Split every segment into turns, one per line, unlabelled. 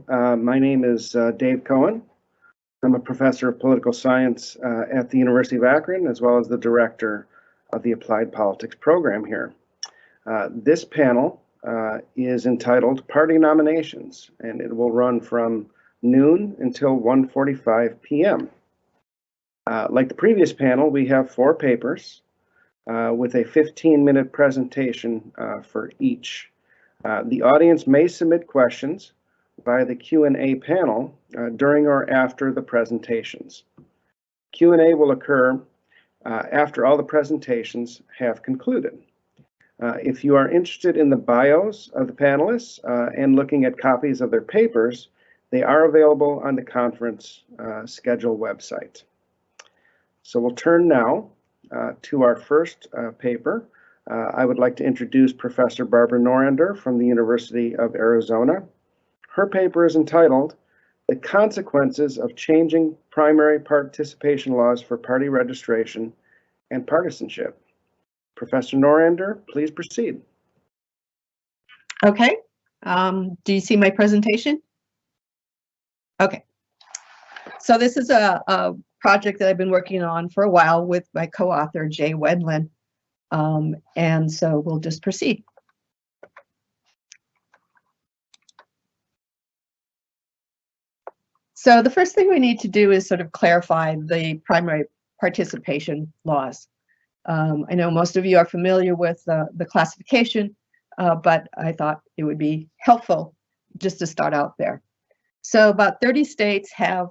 My name is Dave Cohen. I'm a professor of political science at the University of Akron, as well as the director of the Applied Politics program here. This panel is entitled Party Nominations, and it will run from noon until 1:45 p.m. Like the previous panel, we have 4 papers with a 15-minute presentation for each. The audience may submit questions via the Q&A panel during or after the presentations. Q&A will occur after all the presentations have concluded. If you are interested in the bios of the panelists and looking at copies of their papers, they are available on the conference schedule website. So we'll turn now to our first paper. I would like to introduce Professor Barbara Norander from the University of Arizona. Her paper is entitled The Consequences of Changing Primary Participation Laws for Party Registration and Partisanship. Professor Norander, please proceed.
Okay. Do you see my presentation? Okay. So this is a project that I've been working on for a while with my co-author, Jay Wedlin. And so we'll just proceed. So the first thing we need to do is sort of clarify the primary participation laws. I know most of you are familiar with the classification, but I thought it would be helpful just to start out there. So about 30 states have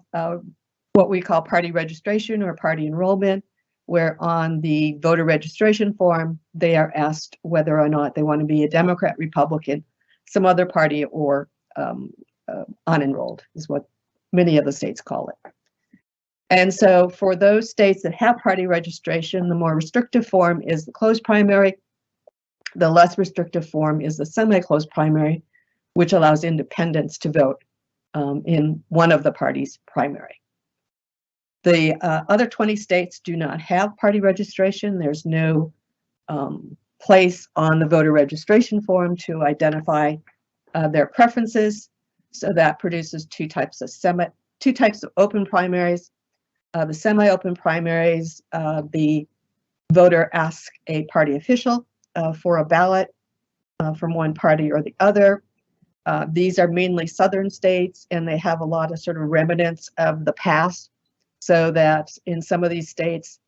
what we call party registration or party enrollment, where on the voter registration form, they are asked whether or not they want to be a Democrat, Republican, some other party, or unenrolled is what many of the states call it. And so for those states that have party registration, the more restrictive form is the closed primary. The less restrictive form is the semi-closed primary, which allows independents to vote in one of the party's primary. The other 20 states do not have party registration. There's no place on the voter registration form to identify their preferences. So that produces two types of open primaries. The semi-open primaries, the voter asks a party official for a ballot from one party or the other. These are mainly southern states, and they have a lot of sort of remnants of the past, so that in some of these states,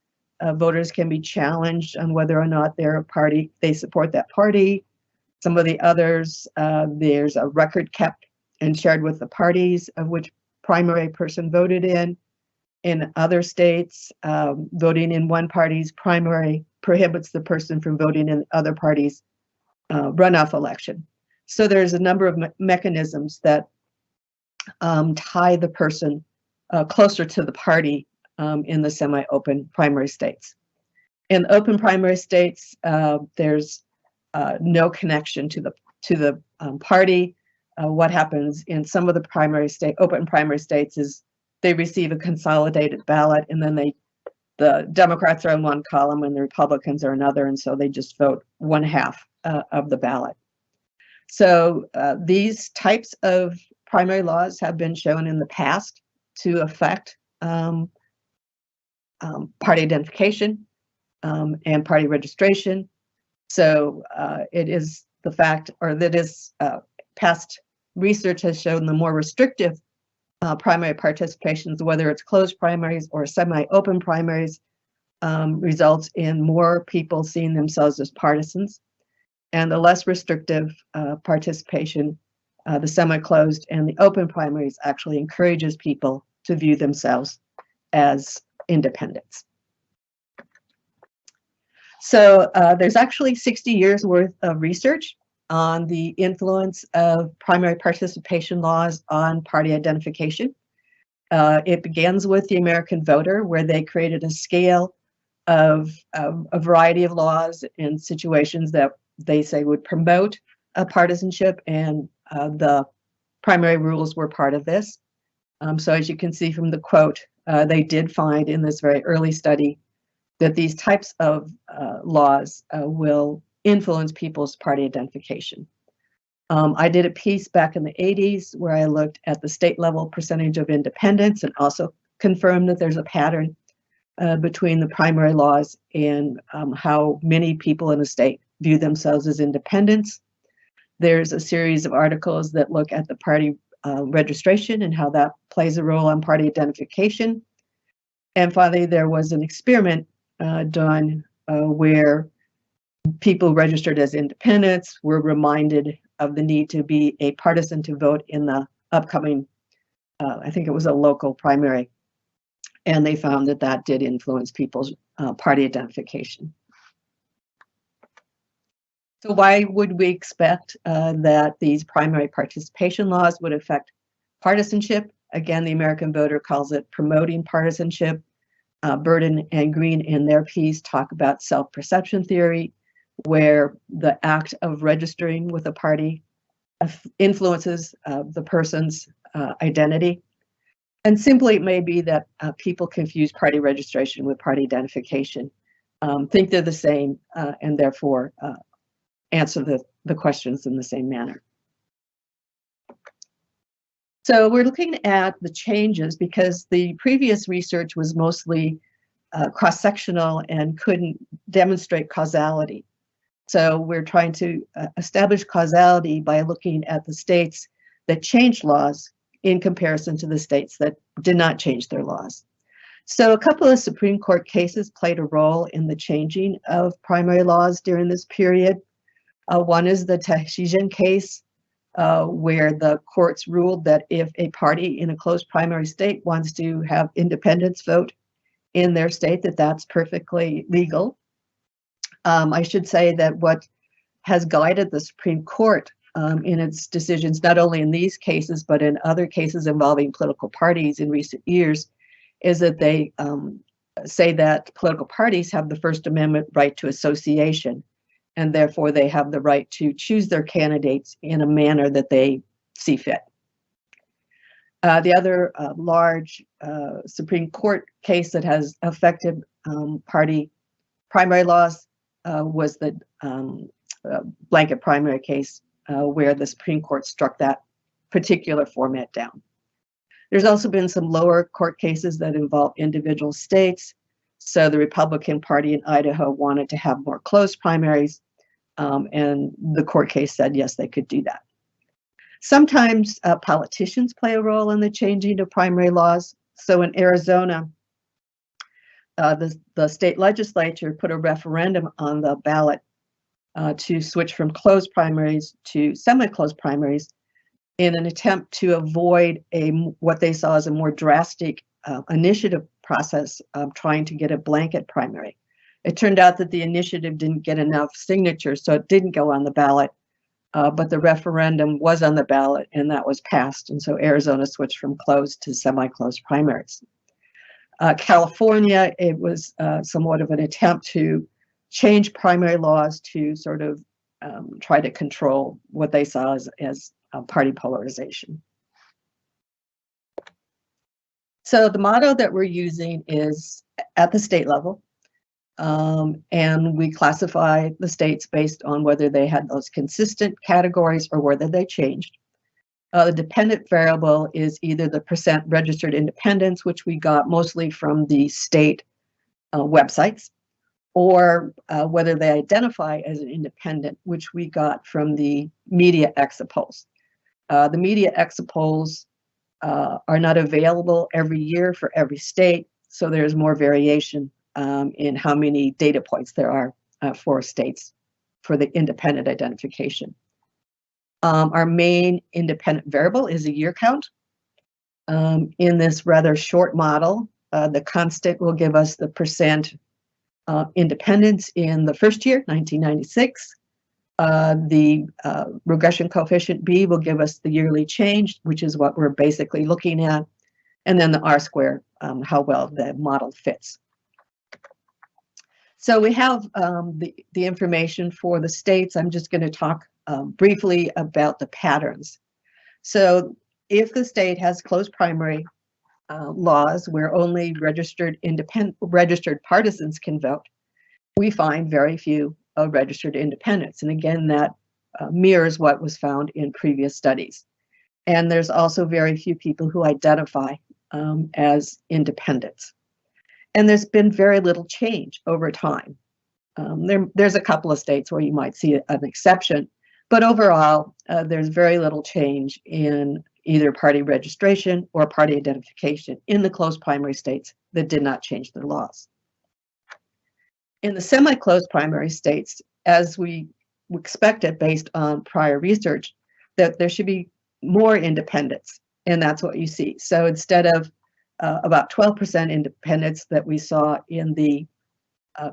voters can be challenged on whether or not they support that party. Some of the others, there's a record kept and shared with the parties of which primary person voted in. In other states, voting in one party's primary prohibits the person from voting in the other party's runoff election. So there's a number of mechanisms that tie the person closer to the party in the semi-open primary states. In open primary states, there's no connection to the party. What happens in some of the open primary states is they receive a consolidated ballot, and then the Democrats are in one column and the Republicans are another, and so they just vote one half of the ballot. So these types of primary laws have been shown in the past to affect party identification and party registration. So it is the fact, or that is past research has shown the more restrictive primary participations, whether it's closed primaries or semi-open primaries, results in more people seeing themselves as partisans. And the less restrictive participation, the semi-closed and the open primaries, actually encourages people to view themselves as independents. So there's actually 60 years worth of research on the influence of primary participation laws on party identification. It begins with the American voter, where they created a scale of a variety of laws in situations that they say would promote partisanship, and the primary rules were part of this. So as you can see from the quote, they did find in this very early study that these types of laws will influence people's party identification. I did a piece back in the 80s where I looked at the state level percentage of independents and also confirmed that there's a pattern between the primary laws and how many people in a state view themselves as independents. There's a series of articles that look at the party registration and how that plays a role on party identification. And finally, there was an experiment done where people registered as independents were reminded of the need to be a partisan to vote in the upcoming, I think it was a local primary. And they found that that did influence people's party identification. So why would we expect that these primary participation laws would affect partisanship? Again, the American Voter calls it promoting partisanship. Burden and Green in their piece talk about self-perception theory, where the act of registering with a party influences the person's identity. And simply it may be that people confuse party registration with party identification, think they're the same, and therefore answer the questions in the same manner. So we're looking at the changes because the previous research was mostly cross-sectional and couldn't demonstrate causality. So we're trying to establish causality by looking at the states that changed laws in comparison to the states that did not change their laws. So a couple of Supreme Court cases played a role in the changing of primary laws during this period. One is the Partisan case, where the courts ruled that if a party in a closed primary state wants to have independents vote in their state, that that's perfectly legal. I should say that what has guided the Supreme Court in its decisions, not only in these cases, but in other cases involving political parties in recent years, is that they say that political parties have the First Amendment right to association, and therefore they have the right to choose their candidates in a manner that they see fit. The other large Supreme Court case that has affected party primary laws was the blanket primary case where the Supreme Court struck that particular format down. There's also been some lower court cases that involve individual states. So the Republican Party in Idaho wanted to have more closed primaries, and the court case said, yes, they could do that. Sometimes politicians play a role in the changing of primary laws. So in Arizona, the state legislature put a referendum on the ballot to switch from closed primaries to semi-closed primaries in an attempt to avoid what they saw as a more drastic initiative process of trying to get a blanket primary. It turned out that the initiative didn't get enough signatures, so it didn't go on the ballot, but the referendum was on the ballot and that was passed. And so Arizona switched from closed to semi-closed primaries. California, it was somewhat of an attempt to change primary laws to sort of try to control what they saw as party polarization. So the motto that we're using is at the state level, and we classify the states based on whether they had those consistent categories or whether they changed. The dependent variable is either the percent registered independents, which we got mostly from the state websites, or whether they identify as an independent, which we got from the media exit polls. The media exit polls are not available every year for every state, so there's more variation in how many data points there are for states for the independent identification. Our main independent variable is a year count. In this rather short model, the constant will give us the percent independence in the first year, 1996. The regression coefficient B will give us the yearly change, which is what we're basically looking at. And then the R-square, how well the model fits. So we have the information for the states. I'm just going to talk briefly about the patterns. So if the state has closed primary laws where only registered partisans can vote, we find very few registered independents. And again, that mirrors what was found in previous studies. And there's also very few people who identify as independents. And there's been very little change over time. There's a couple of states where you might see an exception, but overall, there's very little change in either party registration or party identification in the closed primary states that did not change their laws. In the semi-closed primary states, as we expected based on prior research, that there should be more independence, and that's what you see. So instead of about 12% independence that we saw in the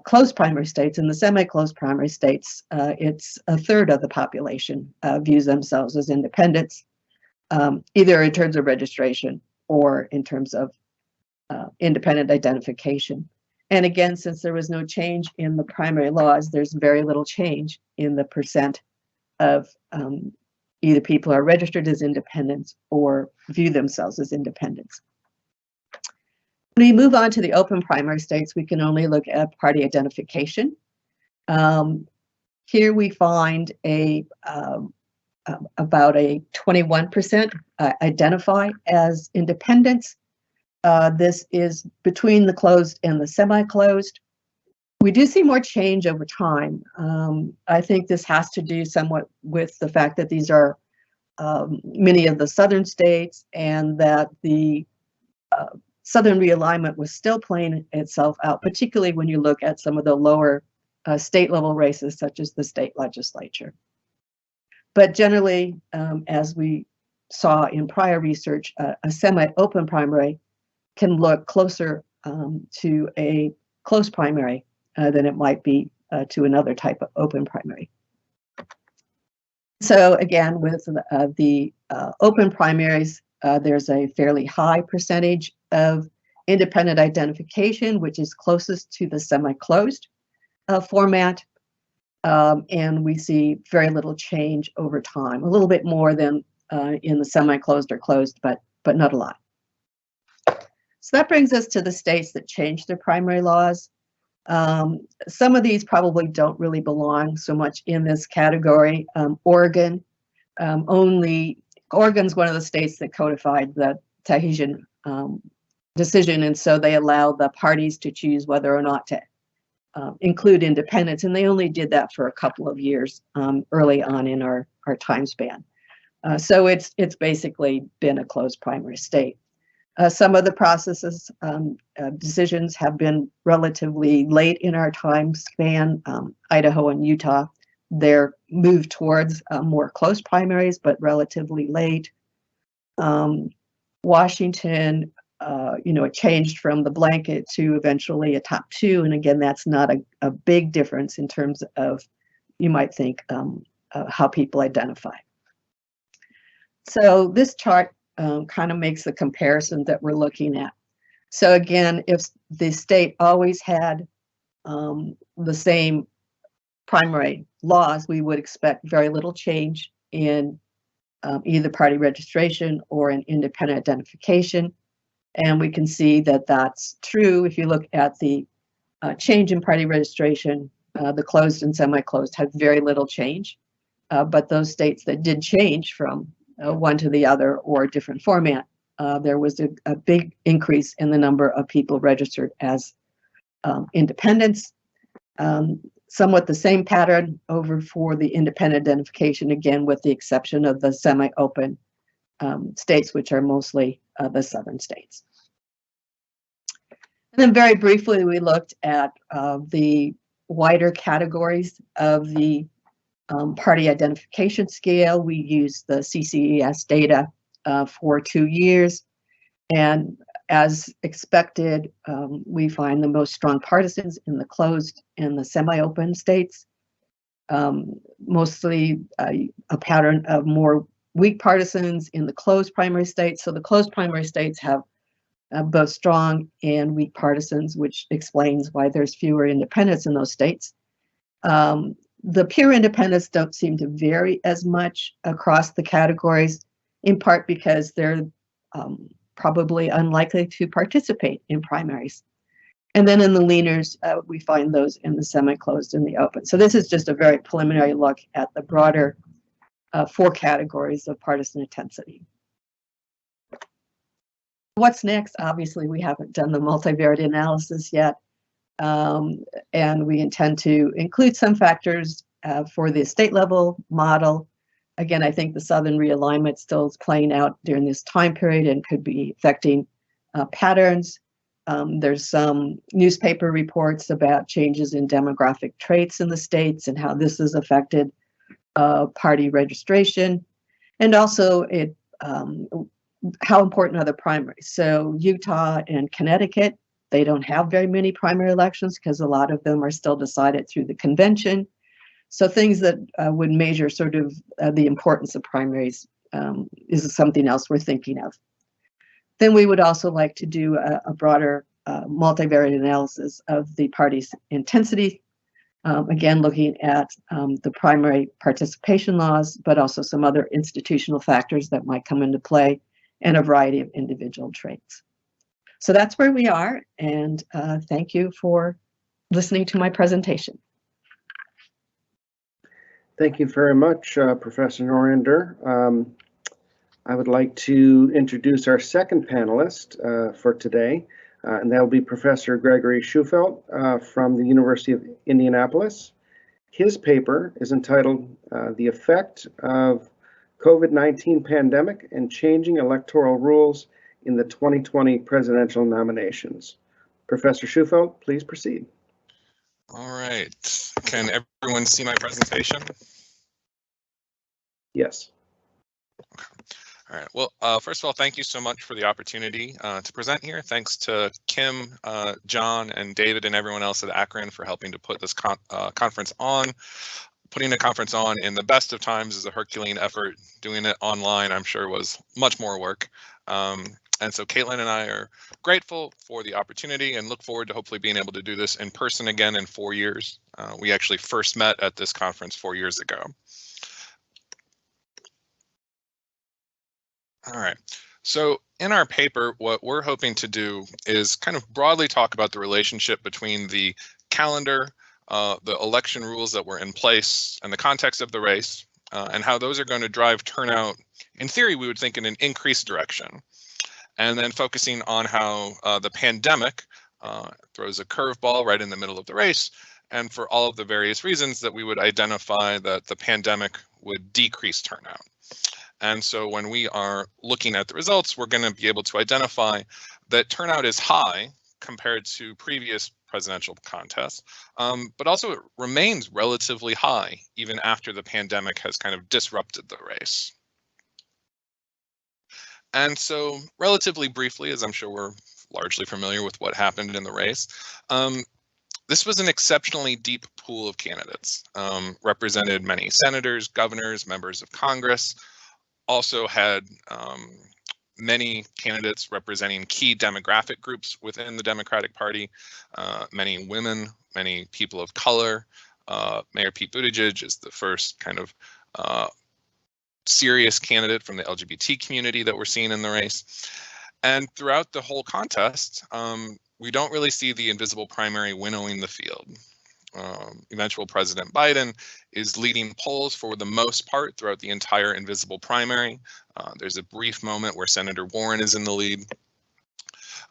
closed primary states, in the semi-closed primary states, it's a third of the population views themselves as independents, either in terms of registration or in terms of independent identification. And again, since there was no change in the primary laws, there's very little change in the percent of either people are registered as independents or view themselves as independents. When we move on to the open primary states, we can only look at party identification. Here we find about a 21% identify as independents. This is between the closed and the semi-closed. We do see more change over time. I think this has to do somewhat with the fact that these are many of the southern states, and that the Southern realignment was still playing itself out, particularly when you look at some of the lower state level races, such as the state legislature. But generally, as we saw in prior research, a semi-open primary can look closer to a closed primary than it might be to another type of open primary. So again, with the open primaries, there's a fairly high percentage of independent identification, which is closest to the semi-closed format. And we see very little change over time, a little bit more than in the semi-closed or closed, but not a lot. So that brings us to the states that changed their primary laws. Some of these probably don't really belong so much in this category. Oregon's one of the states that codified the Tahitian decision, and so they allowed the parties to choose whether or not to include independents, and they only did that for a couple of years early on in our time span. So it's basically been a closed primary state. Some of the processes, decisions have been relatively late in our time span. Idaho and Utah, they're moved towards more closed primaries, but relatively late. Washington, it changed from the blanket to eventually a top two. And again, that's not a big difference in terms of, you might think, how people identify. So this chart kind of makes the comparison that we're looking at. So again, if the state always had the same primary laws, we would expect very little change in either party registration or in independent identification. And we can see that that's true if you look at the change in party registration. The closed and semi-closed had very little change, but those states that did change from one to the other or a different format, there was a big increase in the number of people registered as independents. Somewhat the same pattern over for the independent identification, again, with the exception of the semi-open states, which are mostly the southern states. And then very briefly, we looked at the wider categories of the party identification scale. We used the CCES data for 2 years. And as expected, we find the most strong partisans in the closed and the semi-open states. Mostly a pattern of more weak partisans in the closed primary states. So the closed primary states have both strong and weak partisans, which explains why there's fewer independents in those states. The pure independents don't seem to vary as much across the categories, in part because they're probably unlikely to participate in primaries. And then in the leaners, we find those in the semi-closed and the open. So this is just a very preliminary look at the broader 4 categories of partisan intensity. What's next? Obviously, we haven't done the multivariate analysis yet, and we intend to include some factors for the state level model. Again, I think the Southern realignment still is playing out during this time period and could be affecting patterns. There's some newspaper reports about changes in demographic traits in the states and how this has affected party registration, and also how important are the primaries. So Utah and Connecticut, they don't have very many primary elections because a lot of them are still decided through the convention. So things that would measure sort of the importance of primaries is something else we're thinking of. Then we would also like to do a broader multivariate analysis of the party's intensity, again, looking at the primary participation laws, but also some other institutional factors that might come into play and a variety of individual traits. So that's where we are, and thank you for listening to my presentation.
Thank you very much, Professor Norander. I would like to introduce our second panelist for today, and that will be Professor Gregory Shufelt from the University of Indianapolis. His paper is entitled The Effect of COVID-19 Pandemic and Changing Electoral Rules in the 2020 Presidential Nominations. Professor Shufelt, please proceed.
All right. Can everyone see my presentation?
Yes.
All right. Well, first of all, thank you so much for the opportunity to present here. Thanks to Kim, John, and David, and everyone else at Akron for helping to put this conference on. Putting a conference on in the best of times is a Herculean effort. Doing it online, I'm sure, was much more work. And so Caitlin and I are grateful for the opportunity and look forward to hopefully being able to do this in person again in 4 years. We actually first met at this conference 4 years ago. All right, so in our paper, what we're hoping to do is kind of broadly talk about the relationship between the calendar, the election rules that were in place, and the context of the race, and how those are going to drive turnout, in theory, we would think in an increased direction. And then focusing on how the pandemic throws a curveball right in the middle of the race, and for all of the various reasons that we would identify that the pandemic would decrease turnout. And so when we are looking at the results, we're going to be able to identify that turnout is high compared to previous presidential contests, but also it remains relatively high even after the pandemic has kind of disrupted the race. And so relatively briefly, as I'm sure we're largely familiar with what happened in the race, this was an exceptionally deep pool of candidates, represented many senators, governors, members of Congress, also had many candidates representing key demographic groups within the Democratic Party, many women, many people of color. Mayor Pete Buttigieg is the first kind of serious candidate from the LGBT community that we're seeing in the race. And throughout the whole contest, we don't really see the invisible primary winnowing the field. Eventual President Biden is leading polls for the most part throughout the entire invisible primary. There's a brief moment where Senator Warren is in the lead.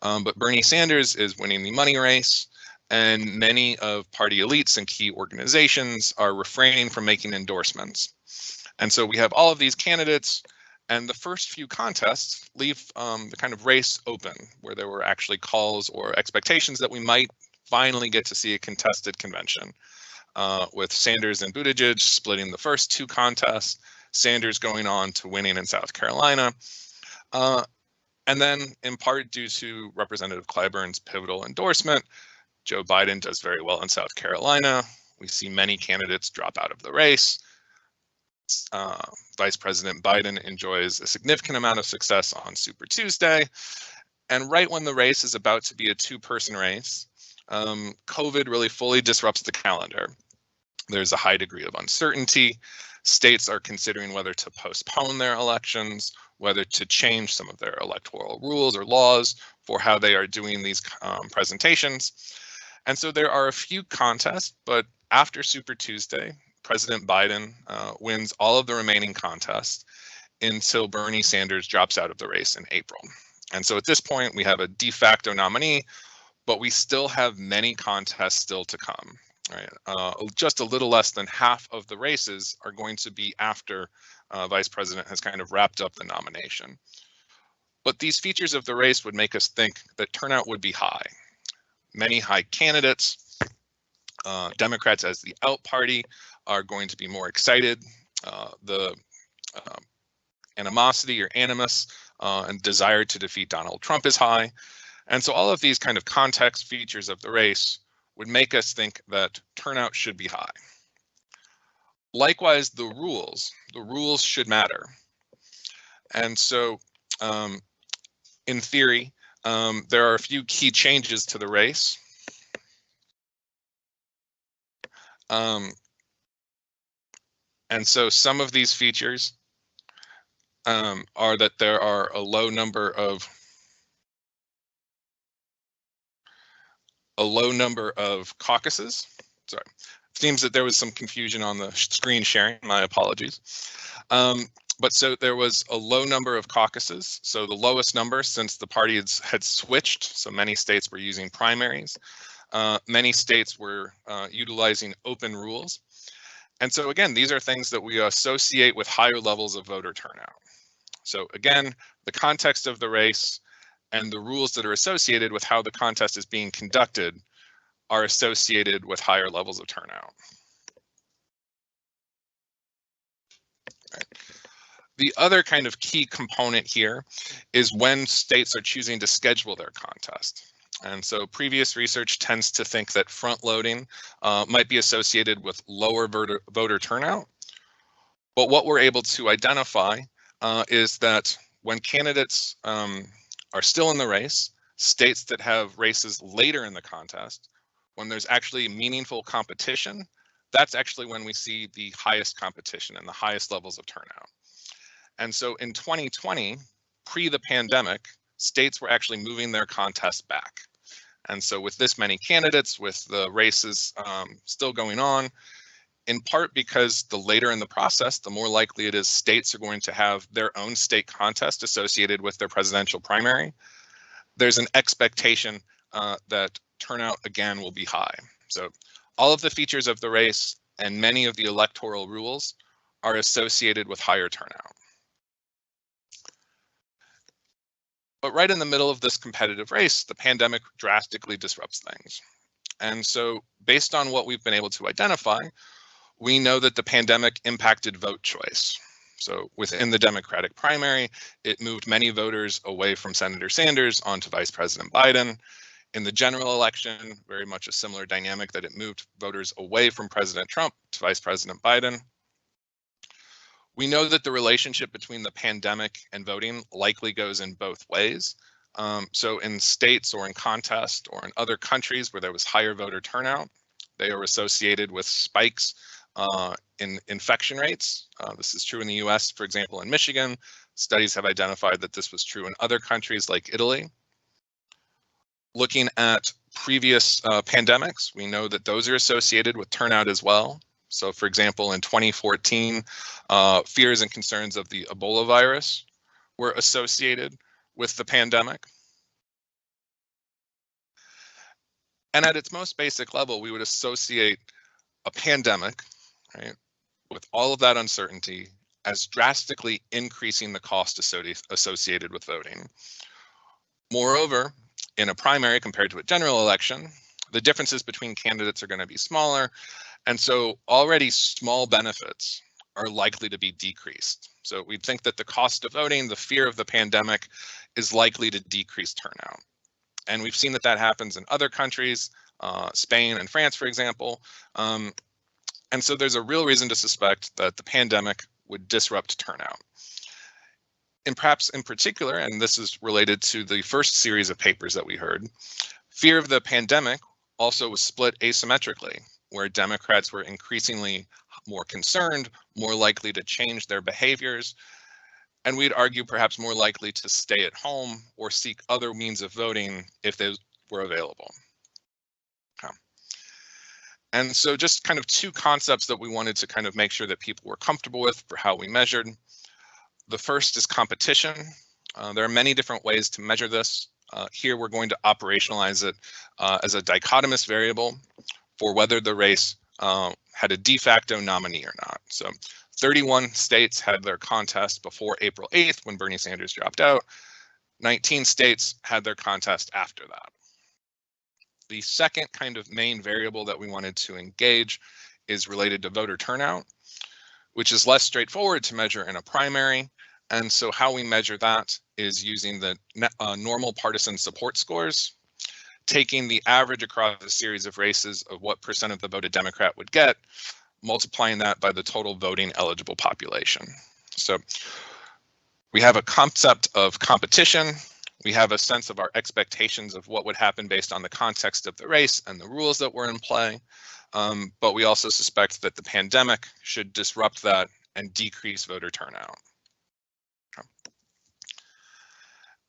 But Bernie Sanders is winning the money race, and many of party elites and key organizations are refraining from making endorsements. And so we have all of these candidates, and the first few contests leave the kind of race open, where there were actually calls or expectations that we might finally get to see a contested convention, with Sanders and Buttigieg splitting the first 2 contests, Sanders going on to winning in South Carolina. And then in part due to Representative Clyburn's pivotal endorsement, Joe Biden does very well in South Carolina. We see many candidates drop out of the race. Vice President Biden enjoys a significant amount of success on Super Tuesday. And right when the race is about to be a 2-person race, COVID really fully disrupts the calendar. There's a high degree of uncertainty. States are considering whether to postpone their elections, whether to change some of their electoral rules or laws for how they are doing these presentations. And so there are a few contests, but after Super Tuesday, President Biden wins all of the remaining contests until Bernie Sanders drops out of the race in April. And so at this point, we have a de facto nominee, but we still have many contests still to come. Right? Just a little less than half of the races are going to be after Vice President has kind of wrapped up the nomination. But these features of the race would make us think that turnout would be high. Many high candidates, Democrats as the out party are going to be more excited. The animosity or animus and desire to defeat Donald Trump is high. And so all of these kind of context features of the race would make us think that turnout should be high. Likewise, the rules should matter. And so in theory, there are a few key changes to the race. And so some of these features are that there are a low number of caucuses. Sorry, it seems that there was some confusion on the screen sharing. My apologies. But so there was a low number of caucuses, so the lowest number since the party had switched. So many states were using primaries. Many states were utilizing open rules. And so again, these are things that we associate with higher levels of voter turnout. So again, the context of the race and the rules that are associated with how the contest is being conducted are associated with higher levels of turnout. Right. The other kind of key component here is when states are choosing to schedule their contest. And so previous research tends to think that front loading might be associated with lower voter turnout. But what we're able to identify is that when candidates are still in the race, states that have races later in the contest, when there's actually meaningful competition, that's actually when we see the highest competition and the highest levels of turnout. And so in 2020, pre the pandemic, states were actually moving their contests back. And so with this many candidates, with the races still going on, in part because the later in the process, the more likely it is states are going to have their own state contest associated with their presidential primary, there's an expectation that turnout again will be high. So all of the features of the race and many of the electoral rules are associated with higher turnout. But right in the middle of this competitive race, the pandemic drastically disrupts things. And so based on what we've been able to identify, we know that the pandemic impacted vote choice. So within the Democratic primary, it moved many voters away from Senator Sanders onto Vice President Biden. In the general election, very much a similar dynamic, that it moved voters away from President Trump to Vice President Biden. We know that the relationship between the pandemic and voting likely goes in both ways. So in states or in contests or in other countries where there was higher voter turnout, they are associated with spikes in infection rates. This is true in the US, for example, in Michigan. Studies have identified that this was true in other countries like Italy. Looking at previous pandemics, we know that those are associated with turnout as well. So for example, in 2014, fears and concerns of the Ebola virus were associated with the pandemic. And at its most basic level, we would associate a pandemic, right, with all of that uncertainty as drastically increasing the cost associated with voting. Moreover, in a primary compared to a general election, the differences between candidates are going to be smaller. And so already small benefits are likely to be decreased. So we think that the cost of voting, the fear of the pandemic, is likely to decrease turnout. And we've seen that that happens in other countries, Spain and France, for example. And so there's a real reason to suspect that the pandemic would disrupt turnout. And perhaps in particular, and this is related to the first series of papers that we heard, fear of the pandemic also was split asymmetrically, where Democrats were increasingly more concerned, more likely to change their behaviors, and we'd argue perhaps more likely to stay at home or seek other means of voting if those were available. And so just kind of two concepts that we wanted to kind of make sure that people were comfortable with for how we measured. The first is competition. There are many different ways to measure this. Here we're going to operationalize it as a dichotomous variable for whether the race had a de facto nominee or not. So 31 states had their contest before April 8th when Bernie Sanders dropped out. 19 states had their contest after that. The second kind of main variable that we wanted to engage is related to voter turnout, which is less straightforward to measure in a primary. And so how we measure that is using the normal partisan support scores, taking the average across a series of races of what percent of the voted Democrat would get, multiplying that by the total voting eligible population. So we have a concept of competition. We have a sense of our expectations of what would happen based on the context of the race and the rules that were in play. But we also suspect that the pandemic should disrupt that and decrease voter turnout.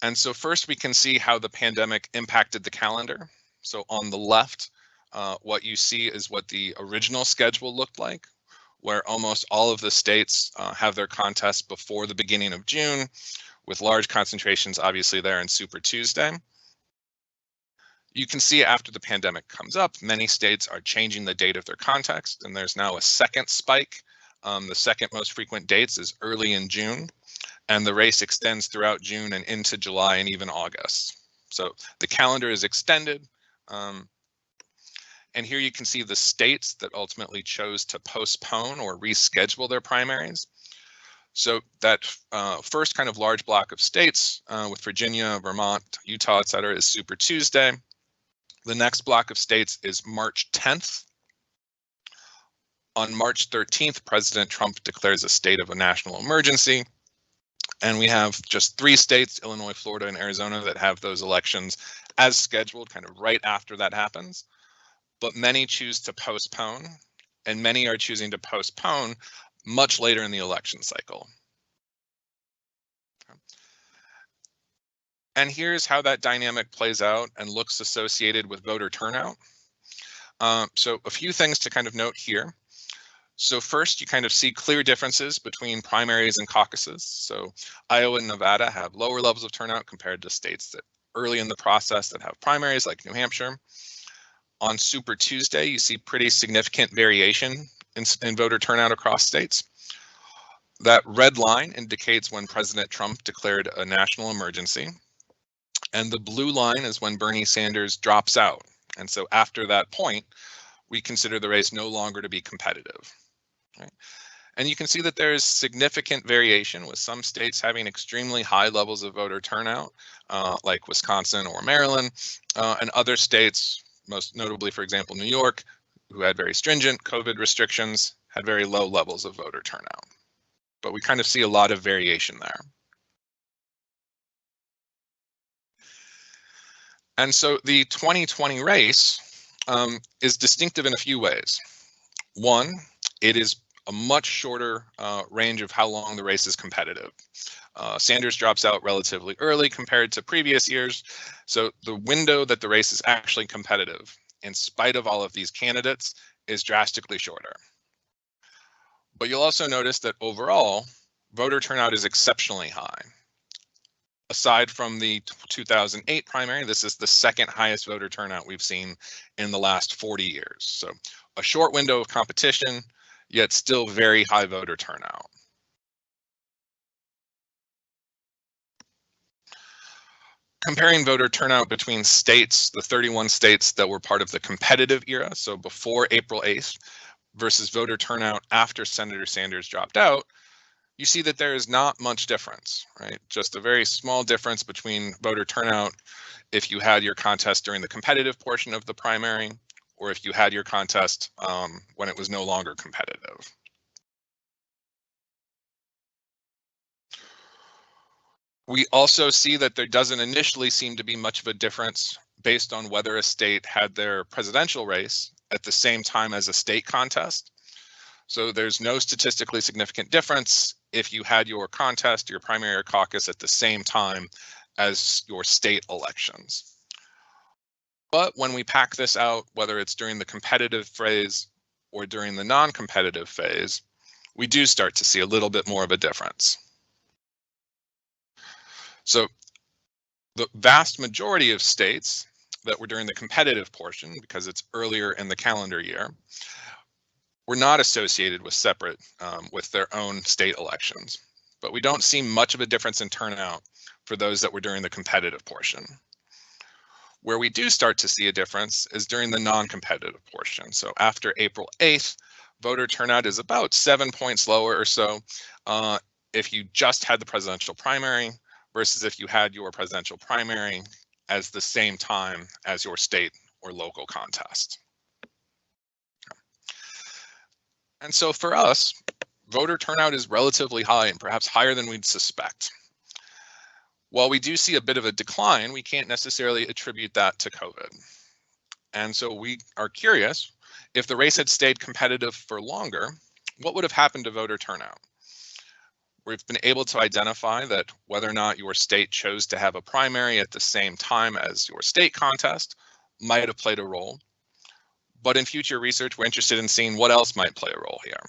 And so first we can see how the pandemic impacted the calendar. So on the left, what you see is what the original schedule looked like, where almost all of the states have their contests before the beginning of June, with large concentrations obviously there in Super Tuesday. You can see after the pandemic comes up, many states are changing the date of their context, and there's now a second spike. The second most frequent dates is early in June, and the race extends throughout June and into July and even August. So the calendar is extended. And here you can see the states that ultimately chose to postpone or reschedule their primaries. So that first kind of large block of states with Virginia, Vermont, Utah, et cetera, is Super Tuesday. The next block of states is March 10th. On March 13th, President Trump declares a state of a national emergency. And we have just 3 states, Illinois, Florida, and Arizona, that have those elections as scheduled, kind of right after that happens. But many choose to postpone, and many are choosing to postpone much later in the election cycle. And here's how that dynamic plays out and looks associated with voter turnout. So a few things to kind of note here. So first, you kind of see clear differences between primaries and caucuses. So Iowa and Nevada have lower levels of turnout compared to states that early in the process that have primaries like New Hampshire. On Super Tuesday, you see pretty significant variation in voter turnout across states. That red line indicates when President Trump declared a national emergency. And the blue line is when Bernie Sanders drops out. And so after that point, we consider the race no longer to be competitive. Right? And you can see that there is significant variation, with some states having extremely high levels of voter turnout, like Wisconsin or Maryland, and other states, most notably, for example, New York, who had very stringent COVID restrictions, had very low levels of voter turnout. But we kind of see a lot of variation there. And so the 2020 race is distinctive in a few ways. One, it is a much shorter range of how long the race is competitive. Sanders drops out relatively early compared to previous years. So the window that the race is actually competitive, in spite of all of these candidates, is drastically shorter. But you'll also notice that overall, voter turnout is exceptionally high. Aside from the 2008 primary, this is the second highest voter turnout we've seen in the last 40 years. So a short window of competition, yet still very high voter turnout. Comparing voter turnout between states, the 31 states that were part of the competitive era, so before April 8th, versus voter turnout after Senator Sanders dropped out, you see that there is not much difference, right? Just a very small difference between voter turnout if you had your contest during the competitive portion of the primary, or if you had your contest when it was no longer competitive. We also see that there doesn't initially seem to be much of a difference based on whether a state had their presidential race at the same time as a state contest. So there's no statistically significant difference if you had your contest, your primary or caucus at the same time as your state elections. But when we pack this out, whether it's during the competitive phase or during the non-competitive phase, we do start to see a little bit more of a difference. So the vast majority of states that were during the competitive portion, because it's earlier in the calendar year, were not associated with separate, with their own state elections. But we don't see much of a difference in turnout for those that were during the competitive portion. Where we do start to see a difference is during the non-competitive portion. So after April 8th, voter turnout is about 7 points lower or so if you just had the presidential primary versus if you had your presidential primary as the same time as your state or local contest. And so for us, voter turnout is relatively high and perhaps higher than we'd suspect. While we do see a bit of a decline, we can't necessarily attribute that to COVID. And so we are curious, if the race had stayed competitive for longer, what would have happened to voter turnout? We've been able to identify that whether or not your state chose to have a primary at the same time as your state contest might have played a role. But in future research, we're interested in seeing what else might play a role here.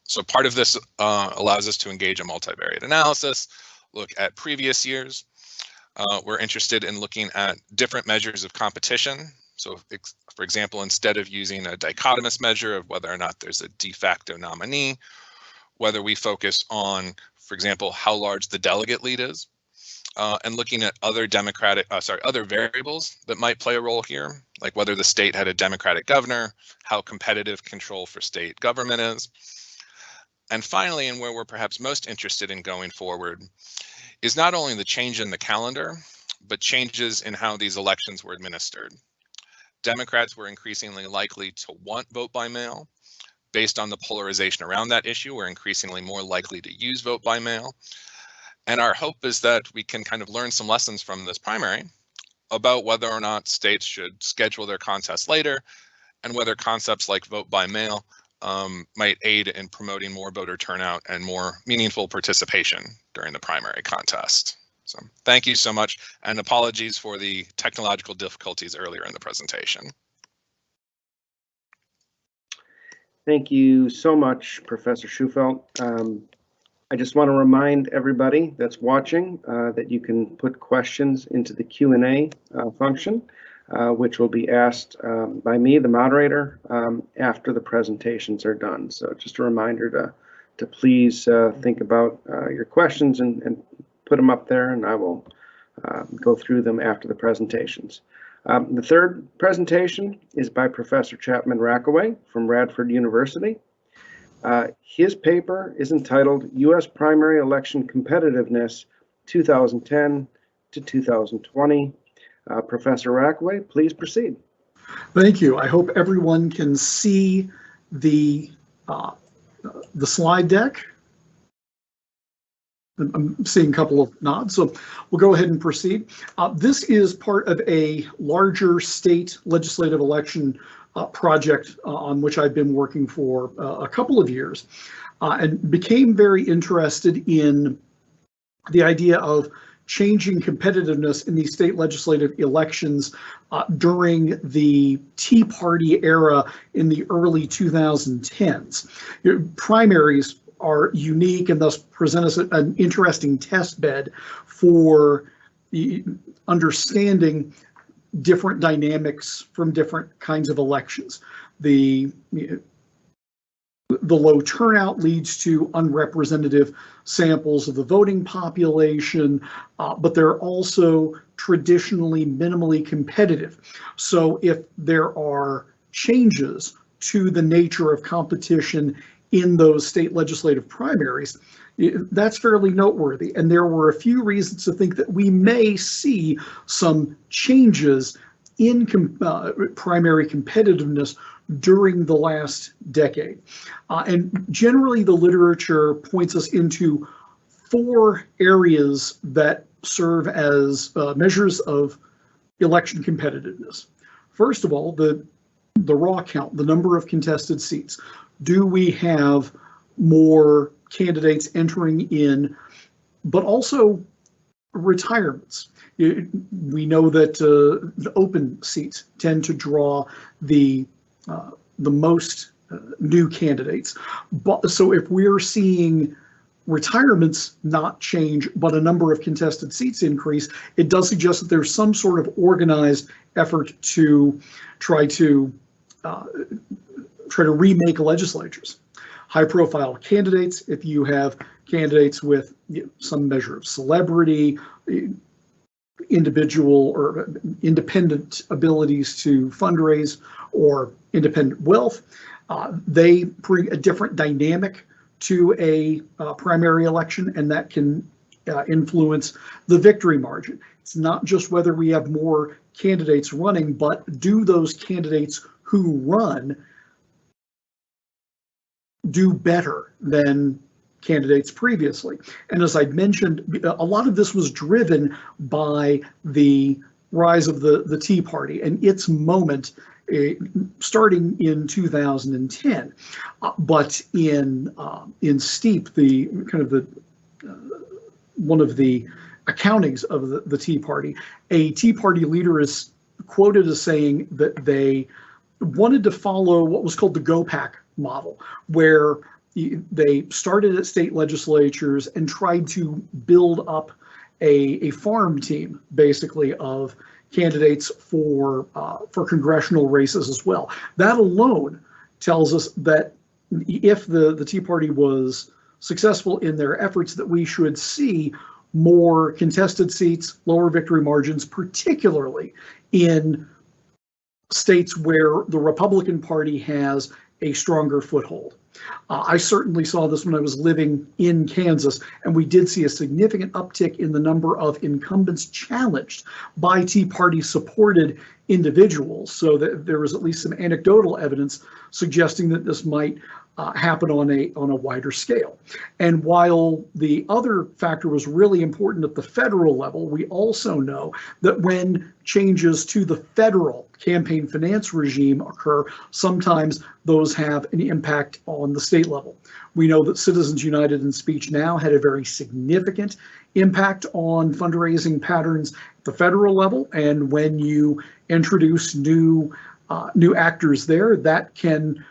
So part of this allows us to engage in multivariate analysis, look at previous years. We're interested in looking at different measures of competition. So for example, instead of using a dichotomous measure of whether or not there's a de facto nominee, whether we focus on, for example, how large the delegate lead is, and looking at other other variables that might play a role here, like whether the state had a Democratic governor, how competitive control for state government is. And finally, and where we're perhaps most interested in going forward, is not only the change in the calendar, but changes in how these elections were administered. Democrats were increasingly likely to want vote by mail. Based on the polarization around that issue, we're increasingly more likely to use vote by mail. And our hope is that we can kind of learn some lessons from this primary about whether or not states should schedule their contests later, and whether concepts like vote by mail might aid in promoting more voter turnout and more meaningful participation during the primary contest. So thank you so much, and apologies for the technological difficulties earlier in the presentation.
Thank you so much, Professor Shufelt. I just want to remind everybody that's watching that you can put questions into the Q&A function, which will be asked by me, the moderator, after the presentations are done. So just a reminder to please think about your questions and put them up there, and I will go through them after the presentations. The third presentation is by Professor Chapman Rackaway from Radford University. His paper is entitled U.S. Primary Election Competitiveness 2010 to 2020. Professor Rackaway, please proceed.
Thank you. I hope everyone can see the slide deck. I'm seeing a couple of nods, so we'll go ahead and proceed. This is part of a larger state legislative election project on which I've been working for a couple of years, and became very interested in the idea of changing competitiveness in these state legislative elections during the Tea Party era in the early 2010s. Primaries are unique and thus present us an interesting test bed for understanding different dynamics from different kinds of elections. The low turnout leads to unrepresentative samples of the voting population, but they're also traditionally minimally competitive. So if there are changes to the nature of competition in those state legislative primaries, that's fairly noteworthy. And there were a few reasons to think that we may see some changes in primary competitiveness during the last decade. And generally the literature points us into 4 areas that serve as measures of election competitiveness. First of all, the raw count, the number of contested seats. Do we have more candidates entering in, but also retirements? We know that the open seats tend to draw the most new candidates. But so if we're seeing retirements not change, but a number of contested seats increase, it does suggest that there's some sort of organized effort to try to remake legislatures. High-profile candidates, if you have candidates with some measure of celebrity, individual or independent abilities to fundraise, or independent wealth, they bring a different dynamic to a primary election, and that can influence the victory margin. It's not just whether we have more candidates running, but do those candidates who run do better than candidates previously? And as I mentioned, a lot of this was driven by the rise of the Tea Party and its moment starting in 2010, but in Steep, the kind of the one of the accountings of the Tea Party, a Tea Party leader is quoted as saying that they wanted to follow what was called the GOPAC model, where they started at state legislatures and tried to build up a farm team, basically, of candidates for congressional races as well. That alone tells us that if the Tea Party was successful in their efforts, that we should see more contested seats, lower victory margins, particularly in states where the Republican Party has a stronger foothold. I certainly saw this when I was living in Kansas, and we did see a significant uptick in the number of incumbents challenged by Tea Party supported individuals, so that there was at least some anecdotal evidence suggesting that this might happen on a wider scale. And while the other factor was really important at the federal level, we also know that when changes to the federal campaign finance regime occur, sometimes those have an impact on the state level. We know that Citizens United in Speech Now had a very significant impact on fundraising patterns at the federal level, and when you introduce new actors there, that can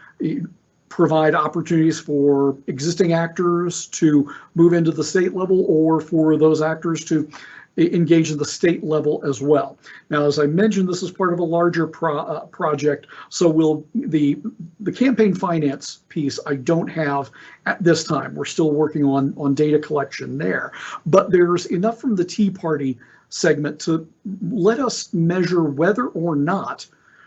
provide opportunities for existing actors to move into the state level, or for those actors to engage in the state level as well. Now, as I mentioned, this is part of a larger project, so the campaign finance piece I don't have at this time. We're still working on data collection there, but there's enough from the Tea Party segment to let us measure whether or not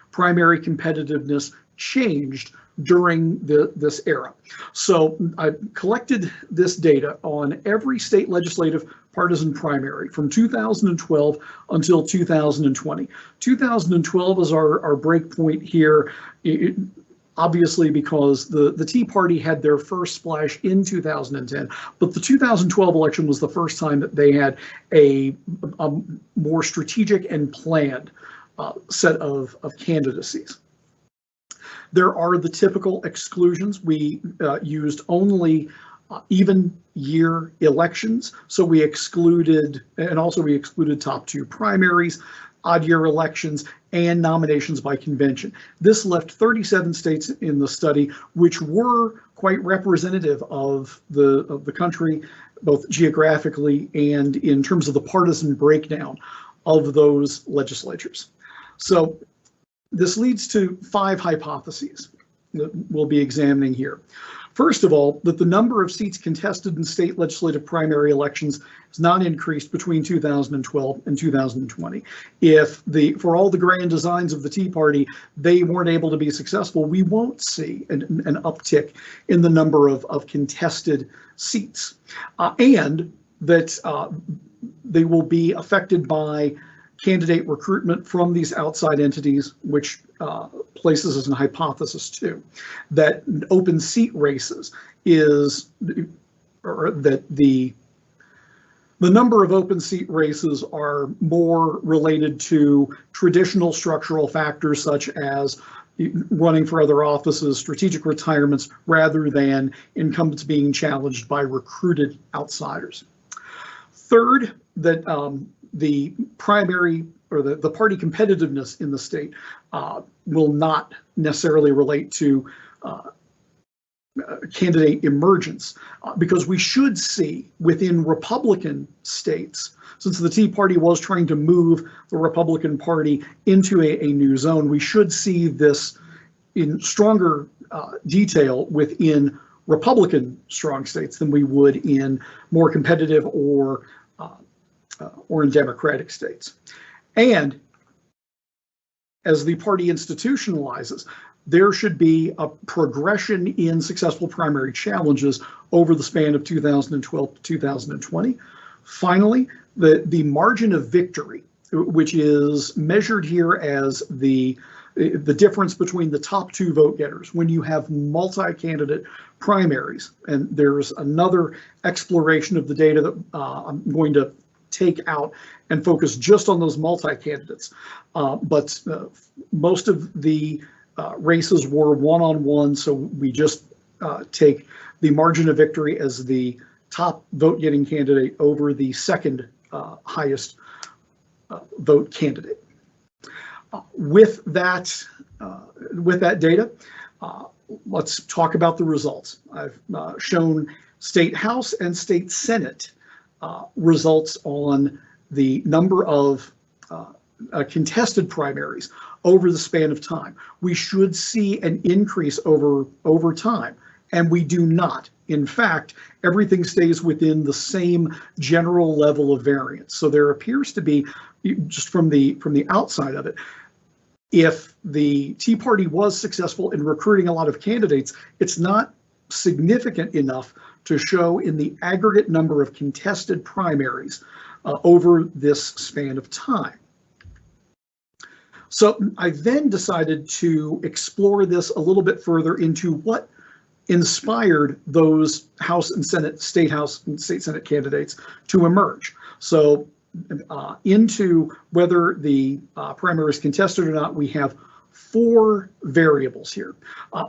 primary competitiveness changed during this era. So I collected this data on every state legislative partisan primary from 2012 until 2020. 2012 is our break point here, obviously because the Tea Party had their first splash in 2010, but the 2012 election was the first time that they had a more strategic and planned set of candidacies. There are the typical exclusions. We used only even year elections. So we excluded, and also we excluded top two primaries, odd year elections, and nominations by convention. This left 37 states in the study, which were quite representative of the country, both geographically and in terms of the partisan breakdown of those legislatures. So this leads to 5 hypotheses that we'll be examining here. First of all, that the number of seats contested in state legislative primary elections has not increased between 2012 and 2020. If for all the grand designs of the Tea Party, they weren't able to be successful, we won't see an uptick in the number of contested seats. And that they will be affected by candidate recruitment from these outside entities, which places as an hypothesis too, that open seat races or that the number of open seat races are more related to traditional structural factors such as running for other offices, strategic retirements, rather than incumbents being challenged by recruited outsiders. Third, that the primary or the party competitiveness in the state will not necessarily relate to candidate emergence, because we should see within Republican states, since the Tea Party was trying to move the Republican Party into a new zone, we should see this in stronger detail within Republican strong states than we would in more competitive or in Democratic states. And as the party institutionalizes, there should be a progression in successful primary challenges over the span of 2012 to 2020. Finally, the margin of victory, which is measured here as the difference between the top two vote getters when you have multi-candidate primaries. And there's another exploration of the data that I'm going to take out and focus just on those multi-candidates. But most of the races were one-on-one, so we just take the margin of victory as the top vote-getting candidate over the second highest vote candidate. With that data, let's talk about the results. I've shown state House and state Senate results on the number of contested primaries over the span of time. We should see an increase over time, and we do not. In fact, everything stays within the same general level of variance. So there appears to be, just from the outside of it, if the Tea Party was successful in recruiting a lot of candidates, it's not significant enough to show in the aggregate number of contested primaries over this span of time. So I then decided to explore this a little bit further into what inspired those House and Senate, State House and State Senate candidates to emerge. So into whether the primary is contested or not, we have 4 variables here.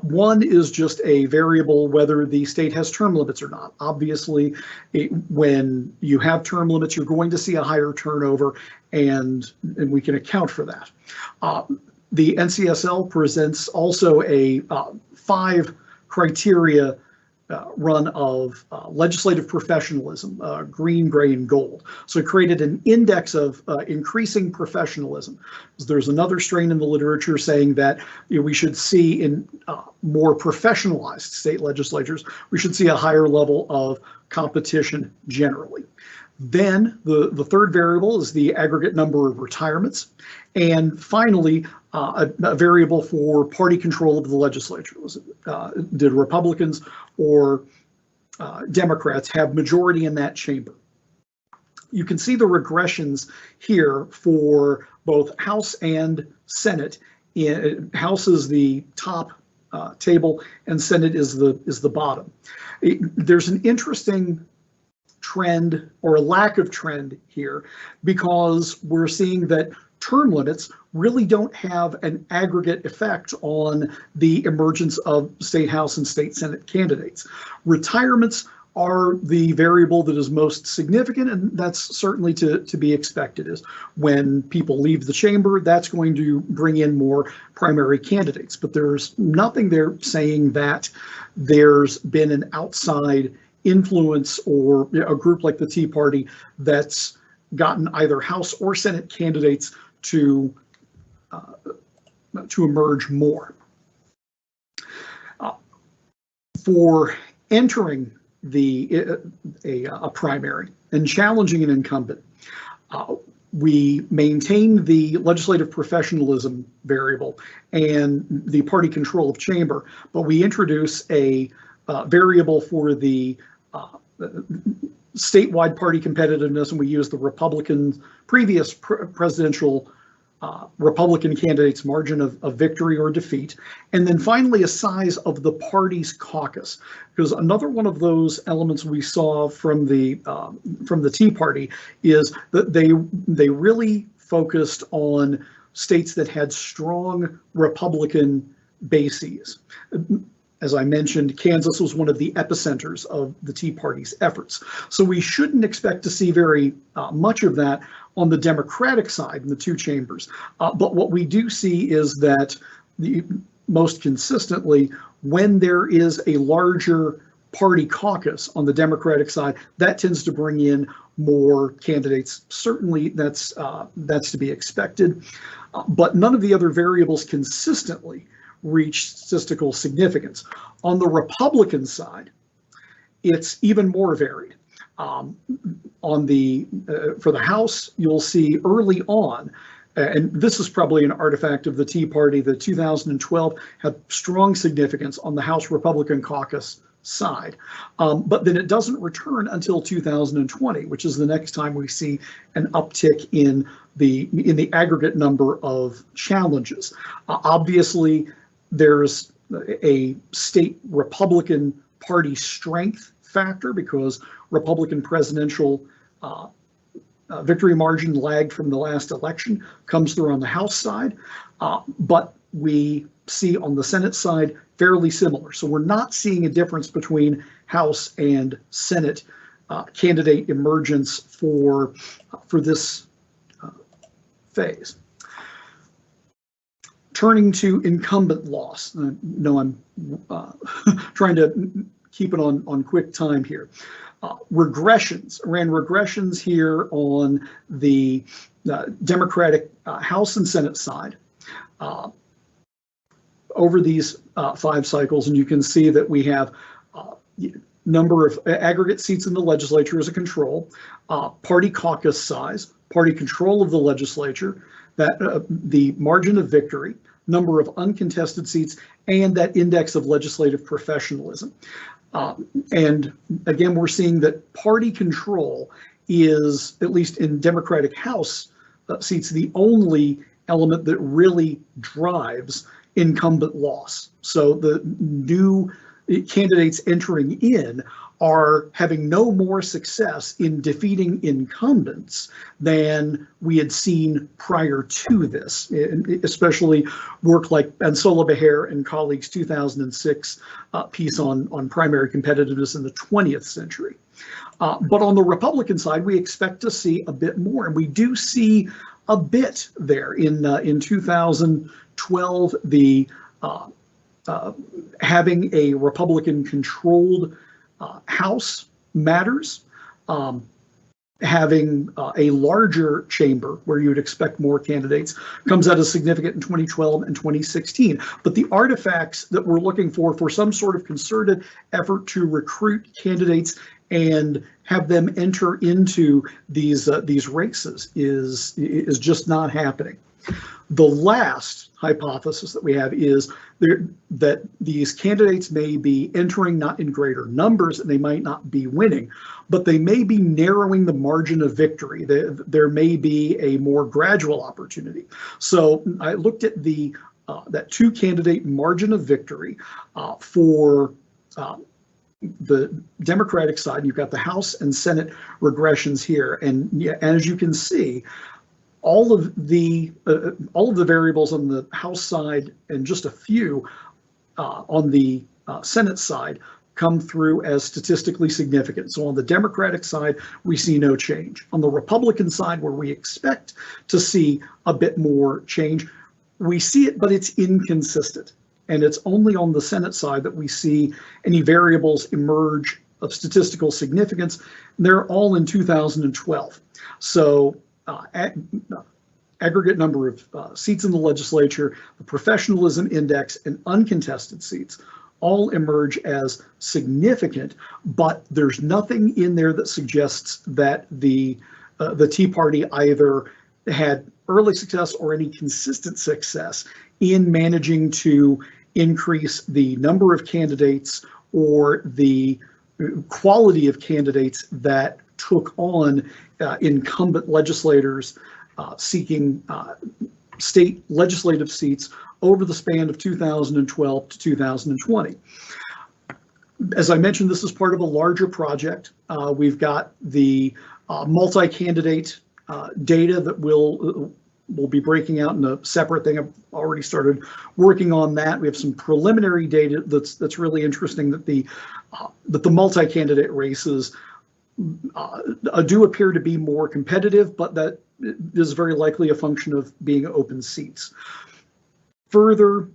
One is just a variable whether the state has term limits or not. Obviously, when you have term limits, you're going to see a higher turnover, and we can account for that. The NCSL presents also a 5 criteria run of legislative professionalism, green, gray, and gold. So it created an index of increasing professionalism. There's another strain in the literature saying that we should see in more professionalized state legislatures, we should see a higher level of competition generally. Then the third variable is the aggregate number of retirements. And finally, a variable for party control of the legislature. Did Republicans or Democrats have majority in that chamber? You can see the regressions here for both House and Senate. House is the top table and Senate is the bottom. There's an interesting trend or a lack of trend here because we're seeing that term limits really don't have an aggregate effect on the emergence of state House and state Senate candidates. Retirements are the variable that is most significant, and that's certainly to be expected. Is when people leave the chamber, that's going to bring in more primary candidates. But there's nothing there saying that there's been an outside influence or a group like the Tea Party that's gotten either House or Senate candidates to emerge more. For entering a primary and challenging an incumbent, we maintain the legislative professionalism variable and the party control of chamber, but we introduce a variable for the statewide party competitiveness, and we use the previous presidential Republican candidate's margin of victory or defeat, and then finally a size of the party's caucus. Because another one of those elements we saw from the Tea Party is that they really focused on states that had strong Republican bases. As I mentioned, Kansas was one of the epicenters of the Tea Party's efforts. So we shouldn't expect to see very much of that on the Democratic side in the two chambers. But what we do see is that most consistently, when there is a larger party caucus on the Democratic side, that tends to bring in more candidates. Certainly, that's to be expected. But none of the other variables consistently reach statistical significance. On the Republican side, it's even more varied. For the House, you'll see early on, and this is probably an artifact of the Tea Party, the 2012 had strong significance on the House Republican caucus side. But then it doesn't return until 2020, which is the next time we see an uptick in the aggregate number of challenges. Obviously, there's a state Republican Party strength factor because Republican presidential victory margin lagged from the last election, comes through on the House side, but we see on the Senate side fairly similar. So we're not seeing a difference between House and Senate candidate emergence for this phase. Turning to incumbent loss. No, I'm trying to keep it on quick time here. Regressions, ran regressions here on the Democratic House and Senate side over these 5 cycles, and you can see that we have number of aggregate seats in the legislature as a control, party caucus size, party control of the legislature, that the margin of victory, number of uncontested seats, and that index of legislative professionalism. And again, we're seeing that party control is, at least in Democratic House seats, the only element that really drives incumbent loss. So the new candidates entering in are having no more success in defeating incumbents than we had seen prior to this, especially work like Ansola Beher and colleagues' 2006 piece on primary competitiveness in the 20th century. But on the Republican side, we expect to see a bit more, and we do see a bit there. In 2012, the having a Republican-controlled House matters. Having a larger chamber where you would expect more candidates comes out as significant in 2012 and 2016. But the artifacts that we're looking for some sort of concerted effort to recruit candidates and have them enter into these races is just not happening. The last hypothesis that we have is that these candidates may be entering not in greater numbers and they might not be winning, but they may be narrowing the margin of victory. There may be a more gradual opportunity. So I looked at that 2-candidate margin of victory for the Democratic side. You've got the House and Senate regressions here, and as you can see, all of the variables on the House side and just a few on the Senate side come through as statistically significant. So on the Democratic side, we see no change. On the Republican side, where we expect to see a bit more change, we see it, but it's inconsistent. And it's only on the Senate side that we see any variables emerge of statistical significance. They're all in 2012. So aggregate number of seats in the legislature, the professionalism index, and uncontested seats all emerge as significant, but there's nothing in there that suggests that the Tea Party either had early success or any consistent success in managing to increase the number of candidates or the quality of candidates that took on incumbent legislators seeking state legislative seats over the span of 2012 to 2020. As I mentioned, this is part of a larger project. We've got the multi-candidate data that we'll be breaking out in a separate thing. I've already started working on that. We have some preliminary data that's really interesting, that the multi-candidate races do appear to be more competitive, but that is very likely a function of being open seats. Further,